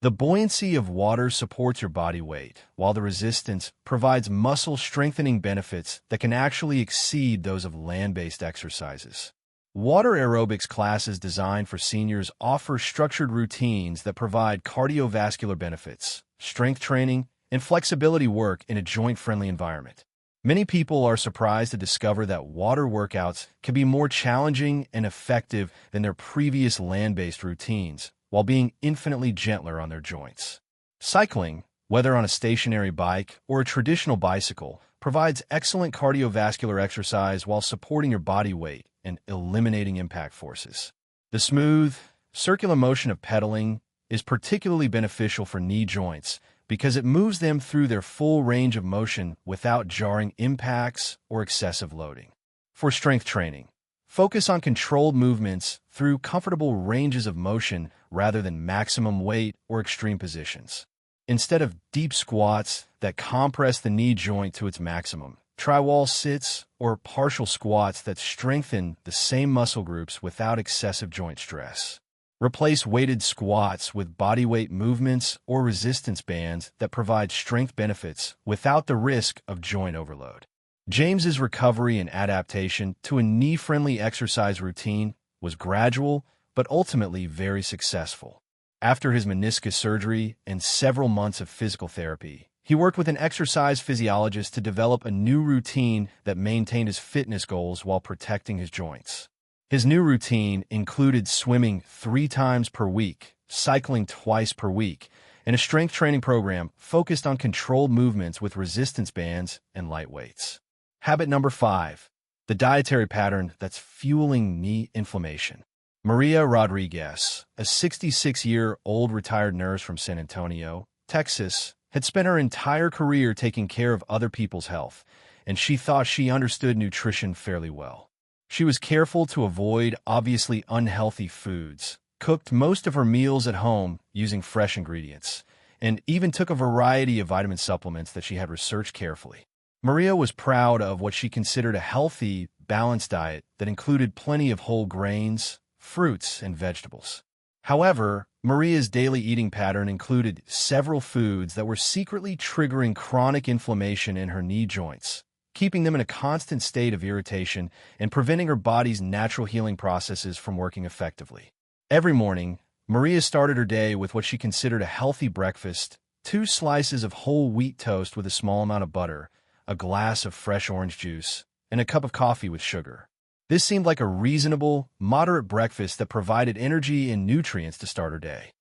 The buoyancy of water supports your body weight, while the resistance provides muscle-strengthening benefits that can actually exceed those of land-based exercises. Water aerobics classes designed for seniors offer structured routines that provide cardiovascular benefits, strength training, and flexibility work in a joint-friendly environment. Many people are surprised to discover that water workouts can be more challenging and effective than their previous land-based routines, while being infinitely gentler on their joints. Cycling, whether on a stationary bike or a traditional bicycle, provides excellent cardiovascular exercise while supporting your body weight and eliminating impact forces. The smooth, circular motion of pedaling is particularly beneficial for knee joints because it moves them through their full range of motion without jarring impacts or excessive loading. For strength training, focus on controlled movements through comfortable ranges of motion rather than maximum weight or extreme positions. Instead of deep squats that compress the knee joint to its maximum, try wall sits or partial squats that strengthen the same muscle groups without excessive joint stress. Replace weighted squats with bodyweight movements or resistance bands that provide strength benefits without the risk of joint overload. James's recovery and adaptation to a knee-friendly exercise routine was gradual but ultimately very successful. After his meniscus surgery and several months of physical therapy, he worked with an exercise physiologist to develop a new routine that maintained his fitness goals while protecting his joints. His new routine included swimming 3 times per week, cycling twice per week, and a strength training program focused on controlled movements with resistance bands and light weights. Habit number 5, the dietary pattern that's fueling knee inflammation. Maria Rodriguez, a 66-year-old retired nurse from San Antonio, Texas, had spent her entire career taking care of other people's health, and she thought she understood nutrition fairly well. She was careful to avoid obviously unhealthy foods, cooked most of her meals at home using fresh ingredients, and even took a variety of vitamin supplements that she had researched carefully. Maria was proud of what she considered a healthy, balanced diet that included plenty of whole grains, fruits, and vegetables. However, Maria's daily eating pattern included several foods that were secretly triggering chronic inflammation in her knee joints, keeping them in a constant state of irritation and preventing her body's natural healing processes from working effectively. Every morning, Maria started her day with what she considered a healthy breakfast: 2 slices of whole wheat toast with a small amount of butter, a glass of fresh orange juice, and a cup of coffee with sugar. This seemed like a reasonable, moderate breakfast that provided energy and nutrients to start her day.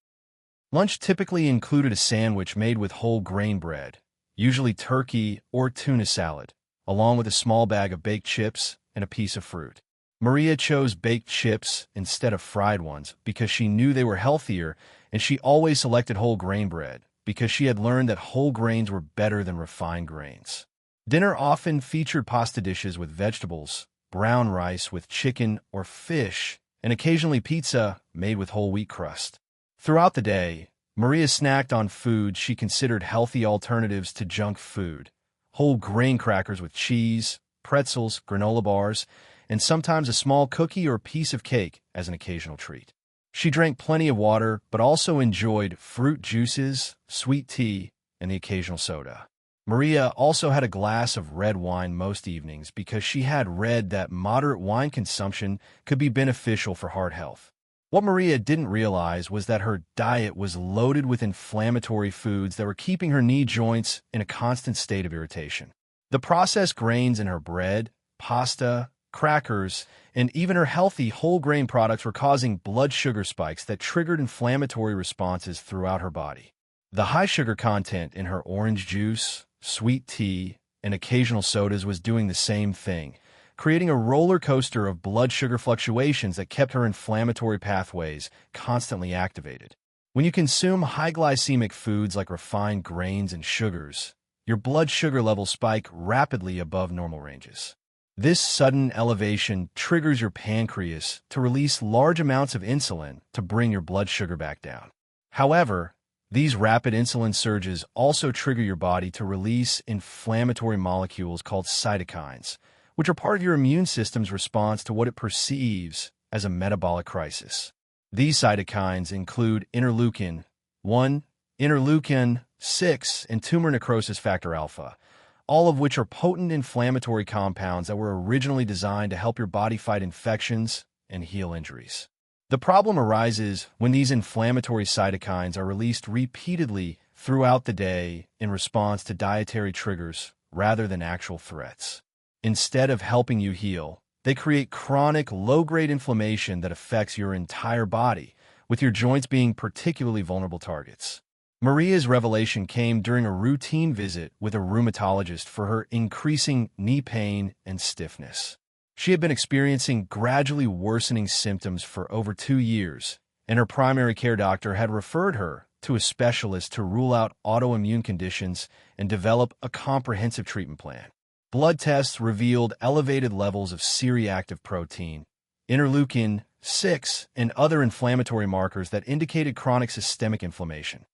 Lunch typically included a sandwich made with whole grain bread, usually turkey or tuna salad, along with a small bag of baked chips and a piece of fruit. Maria chose baked chips instead of fried ones because she knew they were healthier, and she always selected whole grain bread because she had learned that whole grains were better than refined grains. Dinner often featured pasta dishes with vegetables, brown rice with chicken or fish, and occasionally pizza made with whole wheat crust. Throughout the day, Maria snacked on foods she considered healthy alternatives to junk food: whole grain crackers with cheese, pretzels, granola bars, and sometimes a small cookie or piece of cake as an occasional treat. She drank plenty of water, but also enjoyed fruit juices, sweet tea, and the occasional soda. Maria also had a glass of red wine most evenings because she had read that moderate wine consumption could be beneficial for heart health. What Maria didn't realize was that her diet was loaded with inflammatory foods that were keeping her knee joints in a constant state of irritation. The processed grains in her bread, pasta, crackers, and even her healthy whole grain products were causing blood sugar spikes that triggered inflammatory responses throughout her body. The high sugar content in her orange juice, sweet tea, and occasional sodas was doing the same thing, creating a roller coaster of blood sugar fluctuations that kept her inflammatory pathways constantly activated. When you consume high glycemic foods like refined grains and sugars, your blood sugar levels spike rapidly above normal ranges. This sudden elevation triggers your pancreas to release large amounts of insulin to bring your blood sugar back down. However, these rapid insulin surges also trigger your body to release inflammatory molecules called cytokines, which are part of your immune system's response to what it perceives as a metabolic crisis. These cytokines include interleukin-1, interleukin-6, and tumor necrosis factor alpha, all of which are potent inflammatory compounds that were originally designed to help your body fight infections and heal injuries. The problem arises when these inflammatory cytokines are released repeatedly throughout the day in response to dietary triggers rather than actual threats. Instead of helping you heal, they create chronic, low-grade inflammation that affects your entire body, with your joints being particularly vulnerable targets. Maria's revelation came during a routine visit with a rheumatologist for her increasing knee pain and stiffness. She had been experiencing gradually worsening symptoms for over 2 years, and her primary care doctor had referred her to a specialist to rule out autoimmune conditions and develop a comprehensive treatment plan. Blood tests revealed elevated levels of C-reactive protein, interleukin-6, and other inflammatory markers that indicated chronic systemic inflammation.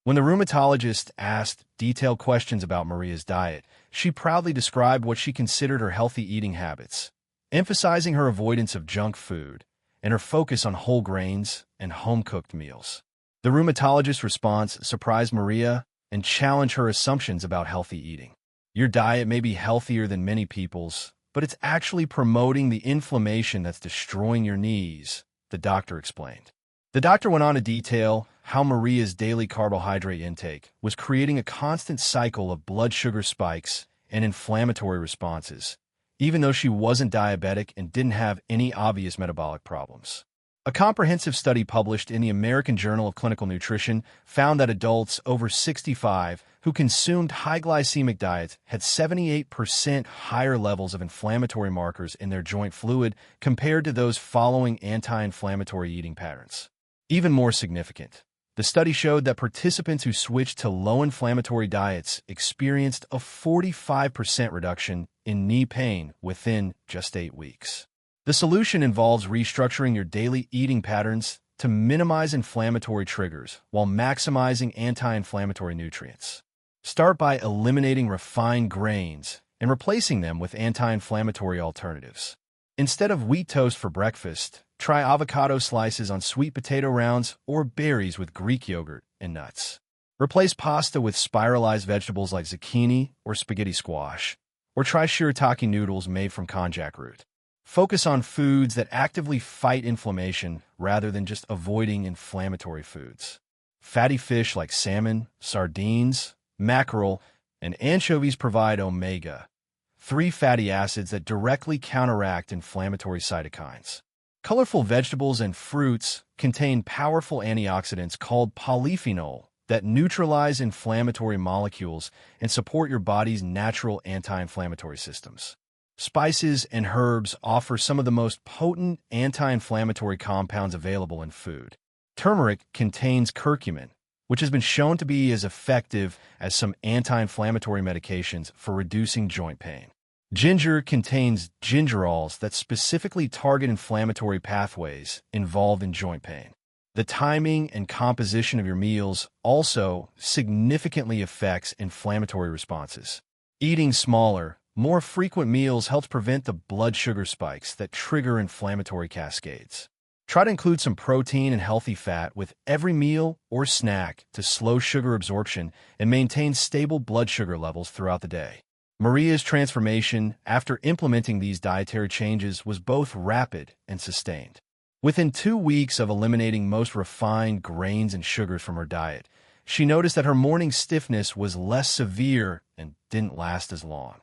When the rheumatologist asked detailed questions about Maria's diet, she proudly described what she considered her healthy eating habits, emphasizing her avoidance of junk food and her focus on whole grains and home-cooked meals. The rheumatologist's response surprised Maria and challenged her assumptions about healthy eating. Your diet may be healthier than many people's, but it's actually promoting the inflammation that's destroying your knees, the doctor explained. The doctor went on to detail how Maria's daily carbohydrate intake was creating a constant cycle of blood sugar spikes and inflammatory responses, even though she wasn't diabetic and didn't have any obvious metabolic problems. A comprehensive study published in the American Journal of Clinical Nutrition found that adults over 65 who consumed high glycemic diets had 78% higher levels of inflammatory markers in their joint fluid compared to those following anti-inflammatory eating patterns. Even more significant, the study showed that participants who switched to low-inflammatory diets experienced a 45% reduction in knee pain within just 8 weeks. The solution involves restructuring your daily eating patterns to minimize inflammatory triggers while maximizing anti-inflammatory nutrients. Start by eliminating refined grains and replacing them with anti-inflammatory alternatives. Instead of wheat toast for breakfast, try avocado slices on sweet potato rounds or berries with Greek yogurt and nuts. Replace pasta with spiralized vegetables like zucchini or spaghetti squash, or try shirataki noodles made from konjac root. Focus on foods that actively fight inflammation rather than just avoiding inflammatory foods. Fatty fish like salmon, sardines, mackerel, and anchovies provide omega-3 fatty acids that directly counteract inflammatory cytokines. Colorful vegetables and fruits contain powerful antioxidants called polyphenol that neutralize inflammatory molecules and support your body's natural anti-inflammatory systems. Spices and herbs offer some of the most potent anti-inflammatory compounds available in food. Turmeric contains curcumin, which has been shown to be as effective as some anti-inflammatory medications for reducing joint pain. Ginger contains gingerols that specifically target inflammatory pathways involved in joint pain. The timing and composition of your meals also significantly affects inflammatory responses. Eating smaller, more frequent meals helps prevent the blood sugar spikes that trigger inflammatory cascades. Try to include some protein and healthy fat with every meal or snack to slow sugar absorption and maintain stable blood sugar levels throughout the day. Maria's transformation after implementing these dietary changes was both rapid and sustained. Within 2 weeks of eliminating most refined grains and sugars from her diet, she noticed that her morning stiffness was less severe and didn't last as long.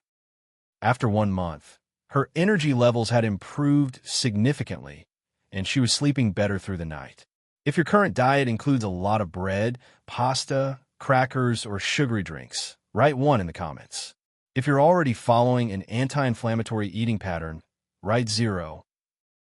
After 1 month, her energy levels had improved significantly, and she was sleeping better through the night. If your current diet includes a lot of bread, pasta, crackers, or sugary drinks, write 1 in the comments. If you're already following an anti-inflammatory eating pattern, write 0.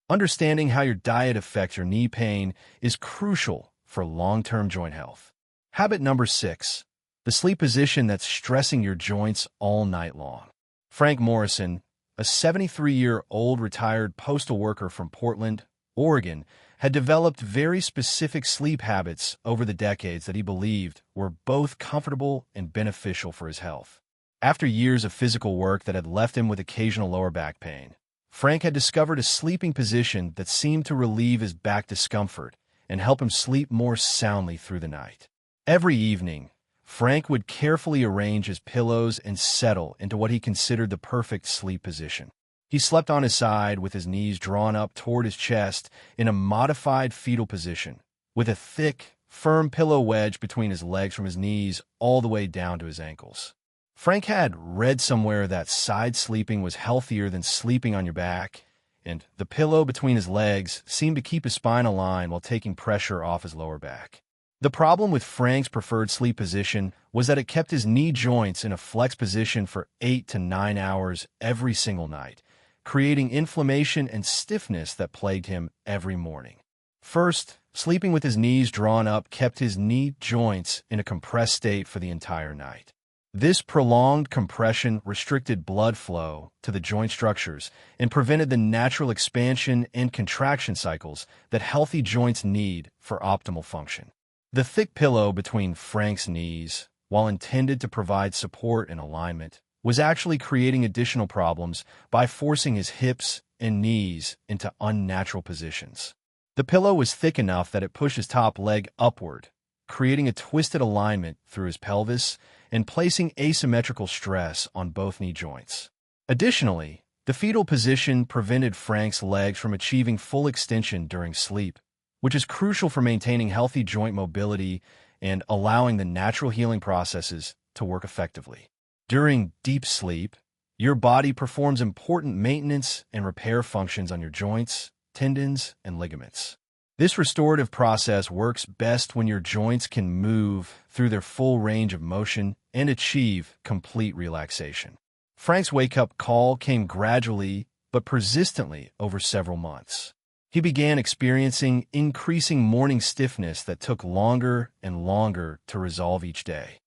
Understanding how your diet affects your knee pain is crucial for long-term joint health. Habit number 6, the sleep position that's stressing your joints all night long. Frank Morrison, a 73-year-old retired postal worker from Portland, Oregon, had developed very specific sleep habits over the decades that he believed were both comfortable and beneficial for his health. After years of physical work that had left him with occasional lower back pain, Frank had discovered a sleeping position that seemed to relieve his back discomfort and help him sleep more soundly through the night. Every evening, Frank would carefully arrange his pillows and settle into what he considered the perfect sleep position. He slept on his side with his knees drawn up toward his chest in a modified fetal position, with a thick, firm pillow wedge between his legs from his knees all the way down to his ankles. Frank had read somewhere that side sleeping was healthier than sleeping on your back, and the pillow between his legs seemed to keep his spine aligned while taking pressure off his lower back. The problem with Frank's preferred sleep position was that it kept his knee joints in a flex position for 8 to 9 hours every single night, creating inflammation and stiffness that plagued him every morning. First, sleeping with his knees drawn up kept his knee joints in a compressed state for the entire night. This prolonged compression restricted blood flow to the joint structures and prevented the natural expansion and contraction cycles that healthy joints need for optimal function. The thick pillow between Frank's knees, while intended to provide support and alignment, was actually creating additional problems by forcing his hips and knees into unnatural positions. The pillow was thick enough that it pushed his top leg upward, creating a twisted alignment through his pelvis and placing asymmetrical stress on both knee joints. Additionally, the fetal position prevented Frank's legs from achieving full extension during sleep, which is crucial for maintaining healthy joint mobility and allowing the natural healing processes to work effectively. During deep sleep, your body performs important maintenance and repair functions on your joints, tendons, and ligaments. This restorative process works best when your joints can move through their full range of motion and achieve complete relaxation. Frank's wake-up call came gradually but persistently over several months. He began experiencing increasing morning stiffness that took longer and longer to resolve each day.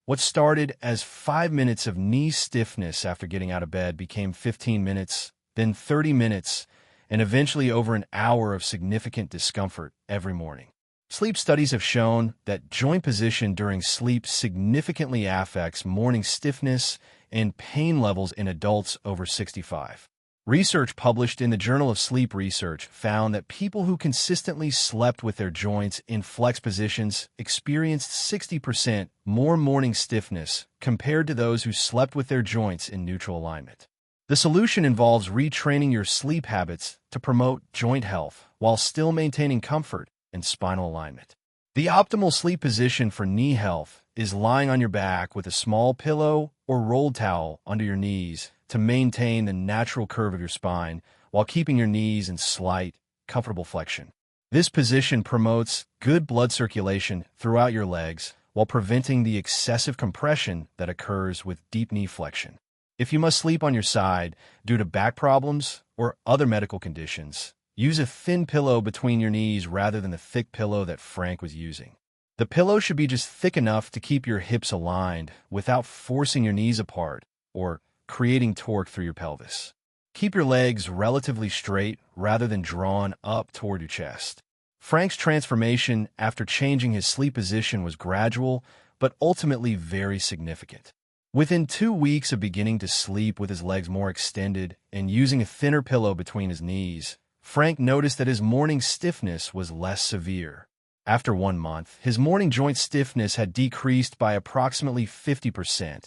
What started as 5 minutes of knee stiffness after getting out of bed became 15 minutes, then 30 minutes, and eventually over an hour of significant discomfort every morning. Sleep studies have shown that joint position during sleep significantly affects morning stiffness and pain levels in adults over 65. Research published in the Journal of Sleep Research found that people who consistently slept with their joints in flex positions experienced 60% more morning stiffness compared to those who slept with their joints in neutral alignment. The solution involves retraining your sleep habits to promote joint health while still maintaining comfort and spinal alignment. The optimal sleep position for knee health is lying on your back with a small pillow or rolled towel under your knees to maintain the natural curve of your spine while keeping your knees in slight, comfortable flexion. This position promotes good blood circulation throughout your legs while preventing the excessive compression that occurs with deep knee flexion. If you must sleep on your side due to back problems or other medical conditions, use a thin pillow between your knees rather than the thick pillow that Frank was using. The pillow should be just thick enough to keep your hips aligned without forcing your knees apart or creating torque through your pelvis. Keep your legs relatively straight rather than drawn up toward your chest. Frank's transformation after changing his sleep position was gradual, but ultimately very significant. Within 2 weeks of beginning to sleep with his legs more extended and using a thinner pillow between his knees, Frank noticed that his morning stiffness was less severe. After 1 month, his morning joint stiffness had decreased by approximately 50%,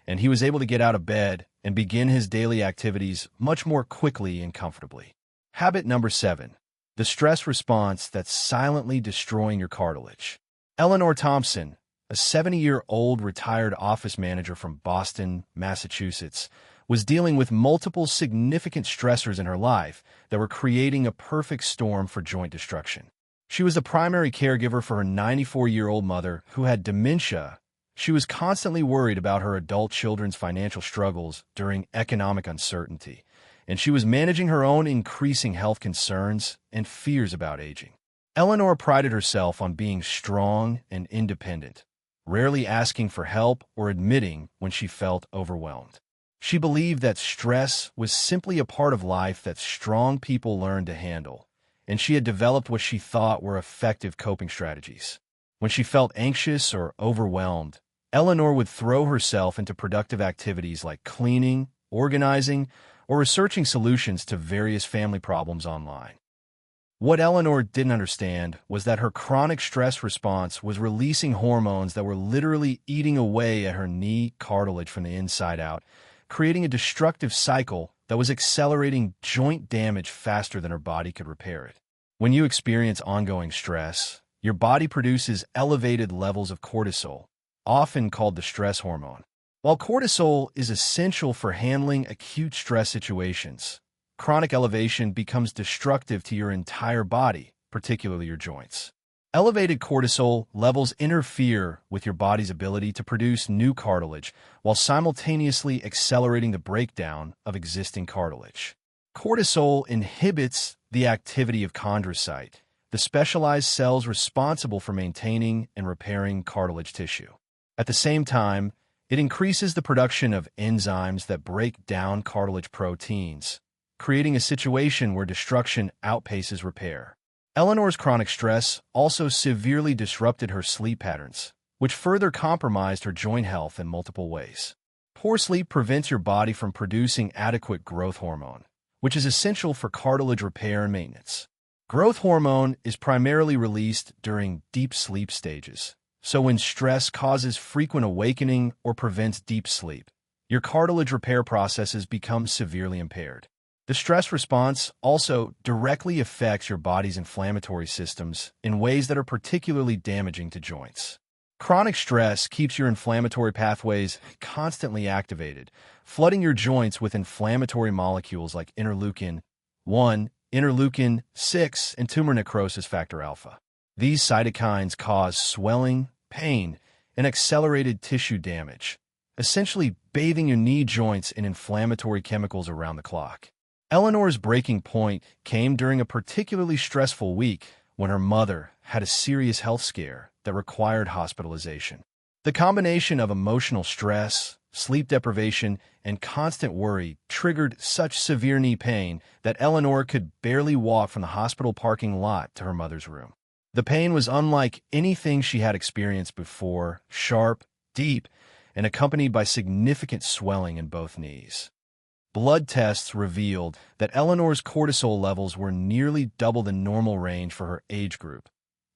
and he was able to get out of bed and begin his daily activities much more quickly and comfortably. Habit number 7. The stress response that's silently destroying your cartilage. Eleanor Thompson, a 70-year-old retired office manager from Boston, Massachusetts, was dealing with multiple significant stressors in her life that were creating a perfect storm for joint destruction. She was the primary caregiver for her 94-year-old mother who had dementia. She was constantly worried about her adult children's financial struggles during economic uncertainty, and she was managing her own increasing health concerns and fears about aging. Eleanor prided herself on being strong and independent, rarely asking for help or admitting when she felt overwhelmed. She believed that stress was simply a part of life that strong people learn to handle, and she had developed what she thought were effective coping strategies. When she felt anxious or overwhelmed, Eleanor would throw herself into productive activities like cleaning, organizing, or researching solutions to various family problems online. What Eleanor didn't understand was that her chronic stress response was releasing hormones that were literally eating away at her knee cartilage from the inside out, creating a destructive cycle that was accelerating joint damage faster than her body could repair it. When you experience ongoing stress, your body produces elevated levels of cortisol, often called the stress hormone. While cortisol is essential for handling acute stress situations, chronic elevation becomes destructive to your entire body, particularly your joints. Elevated cortisol levels interfere with your body's ability to produce new cartilage while simultaneously accelerating the breakdown of existing cartilage. Cortisol inhibits the activity of chondrocyte, the specialized cells responsible for maintaining and repairing cartilage tissue. At the same time, it increases the production of enzymes that break down cartilage proteins, creating a situation where destruction outpaces repair. Eleanor's chronic stress also severely disrupted her sleep patterns, which further compromised her joint health in multiple ways. Poor sleep prevents your body from producing adequate growth hormone, which is essential for cartilage repair and maintenance. Growth hormone is primarily released during deep sleep stages, so when stress causes frequent awakening or prevents deep sleep, your cartilage repair processes become severely impaired. The stress response also directly affects your body's inflammatory systems in ways that are particularly damaging to joints. Chronic stress keeps your inflammatory pathways constantly activated, flooding your joints with inflammatory molecules like interleukin-1, interleukin-6, and tumor necrosis factor alpha. These cytokines cause swelling, pain, and accelerated tissue damage, essentially bathing your knee joints in inflammatory chemicals around the clock. Eleanor's breaking point came during a particularly stressful week when her mother had a serious health scare that required hospitalization. The combination of emotional stress, sleep deprivation, and constant worry triggered such severe knee pain that Eleanor could barely walk from the hospital parking lot to her mother's room. The pain was unlike anything she had experienced before, sharp, deep, and accompanied by significant swelling in both knees. Blood tests revealed that Eleanor's cortisol levels were nearly double the normal range for her age group,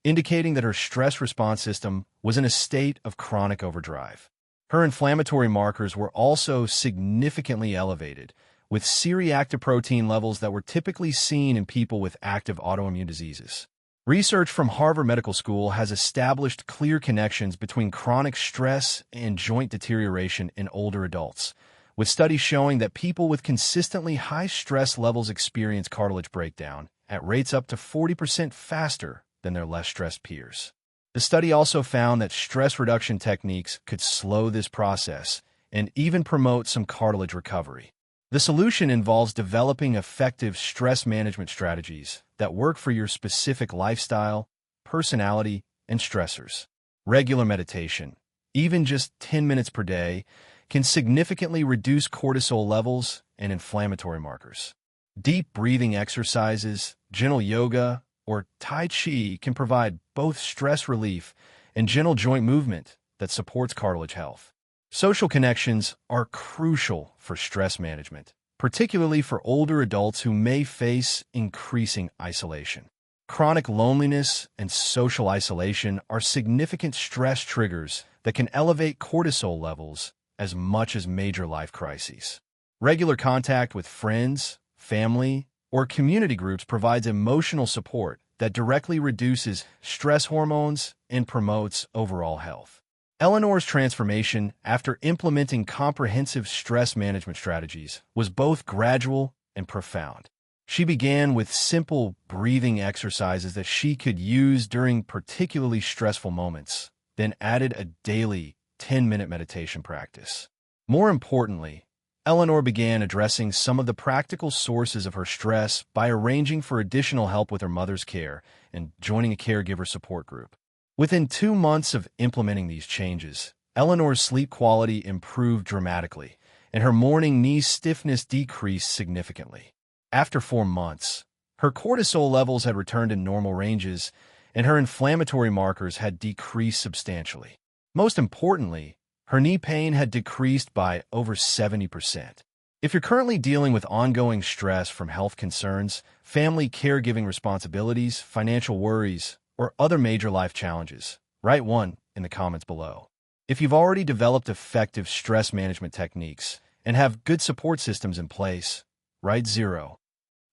indicating that her stress response system was in a state of chronic overdrive. Her inflammatory markers were also significantly elevated, with C-reactive protein levels that were typically seen in people with active autoimmune diseases. Research from Harvard Medical School has established clear connections between chronic stress and joint deterioration in older adults, with studies showing that people with consistently high stress levels experience cartilage breakdown at rates up to 40% faster than their less stressed peers. The study also found that stress reduction techniques could slow this process and even promote some cartilage recovery. The solution involves developing effective stress management strategies that work for your specific lifestyle, personality, and stressors. Regular meditation, even just 10 minutes per day, can significantly reduce cortisol levels and inflammatory markers. Deep breathing exercises, gentle yoga, or Tai Chi can provide both stress relief and gentle joint movement that supports cartilage health. Social connections are crucial for stress management, particularly for older adults who may face increasing isolation. Chronic loneliness and social isolation are significant stress triggers that can elevate cortisol levels as much as major life crises. Regular contact with friends, family, or community groups provides emotional support that directly reduces stress hormones and promotes overall health. Eleanor's transformation after implementing comprehensive stress management strategies was both gradual and profound. She began with simple breathing exercises that she could use during particularly stressful moments, then added a daily 10-minute meditation practice. More importantly, Eleanor began addressing some of the practical sources of her stress by arranging for additional help with her mother's care and joining a caregiver support group. Within 2 months of implementing these changes, Eleanor's sleep quality improved dramatically, and her morning knee stiffness decreased significantly. After 4 months, her cortisol levels had returned to normal ranges, and her inflammatory markers had decreased substantially. Most importantly, her knee pain had decreased by over 70%. If you're currently dealing with ongoing stress from health concerns, family caregiving responsibilities, financial worries, or other major life challenges, write 1 in the comments below. If you've already developed effective stress management techniques and have good support systems in place, write 0.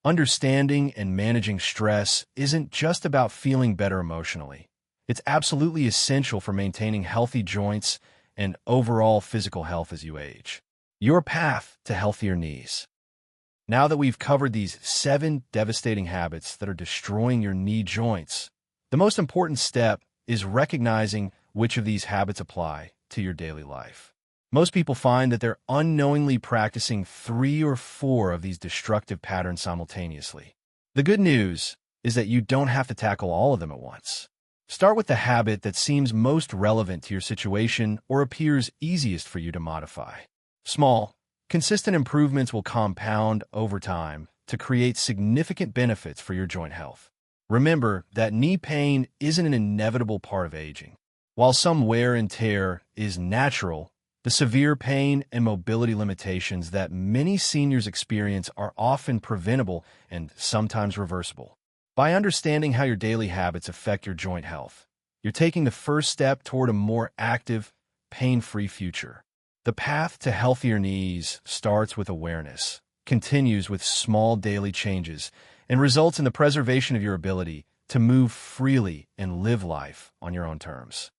Understanding and managing stress isn't just about feeling better emotionally. It's absolutely essential for maintaining healthy joints and overall physical health as you age. Your path to healthier knees. Now that we've covered these 7 devastating habits that are destroying your knee joints, the most important step is recognizing which of these habits apply to your daily life. Most people find that they're unknowingly practicing 3 or 4 of these destructive patterns simultaneously. The good news is that you don't have to tackle all of them at once. Start with the habit that seems most relevant to your situation or appears easiest for you to modify. Small, consistent improvements will compound over time to create significant benefits for your joint health. Remember that knee pain isn't an inevitable part of aging. While some wear and tear is natural, the severe pain and mobility limitations that many seniors experience are often preventable and sometimes reversible. By understanding how your daily habits affect your joint health, you're taking the first step toward a more active, pain-free future. The path to healthier knees starts with awareness, continues with small daily changes, and results in the preservation of your ability to move freely and live life on your own terms.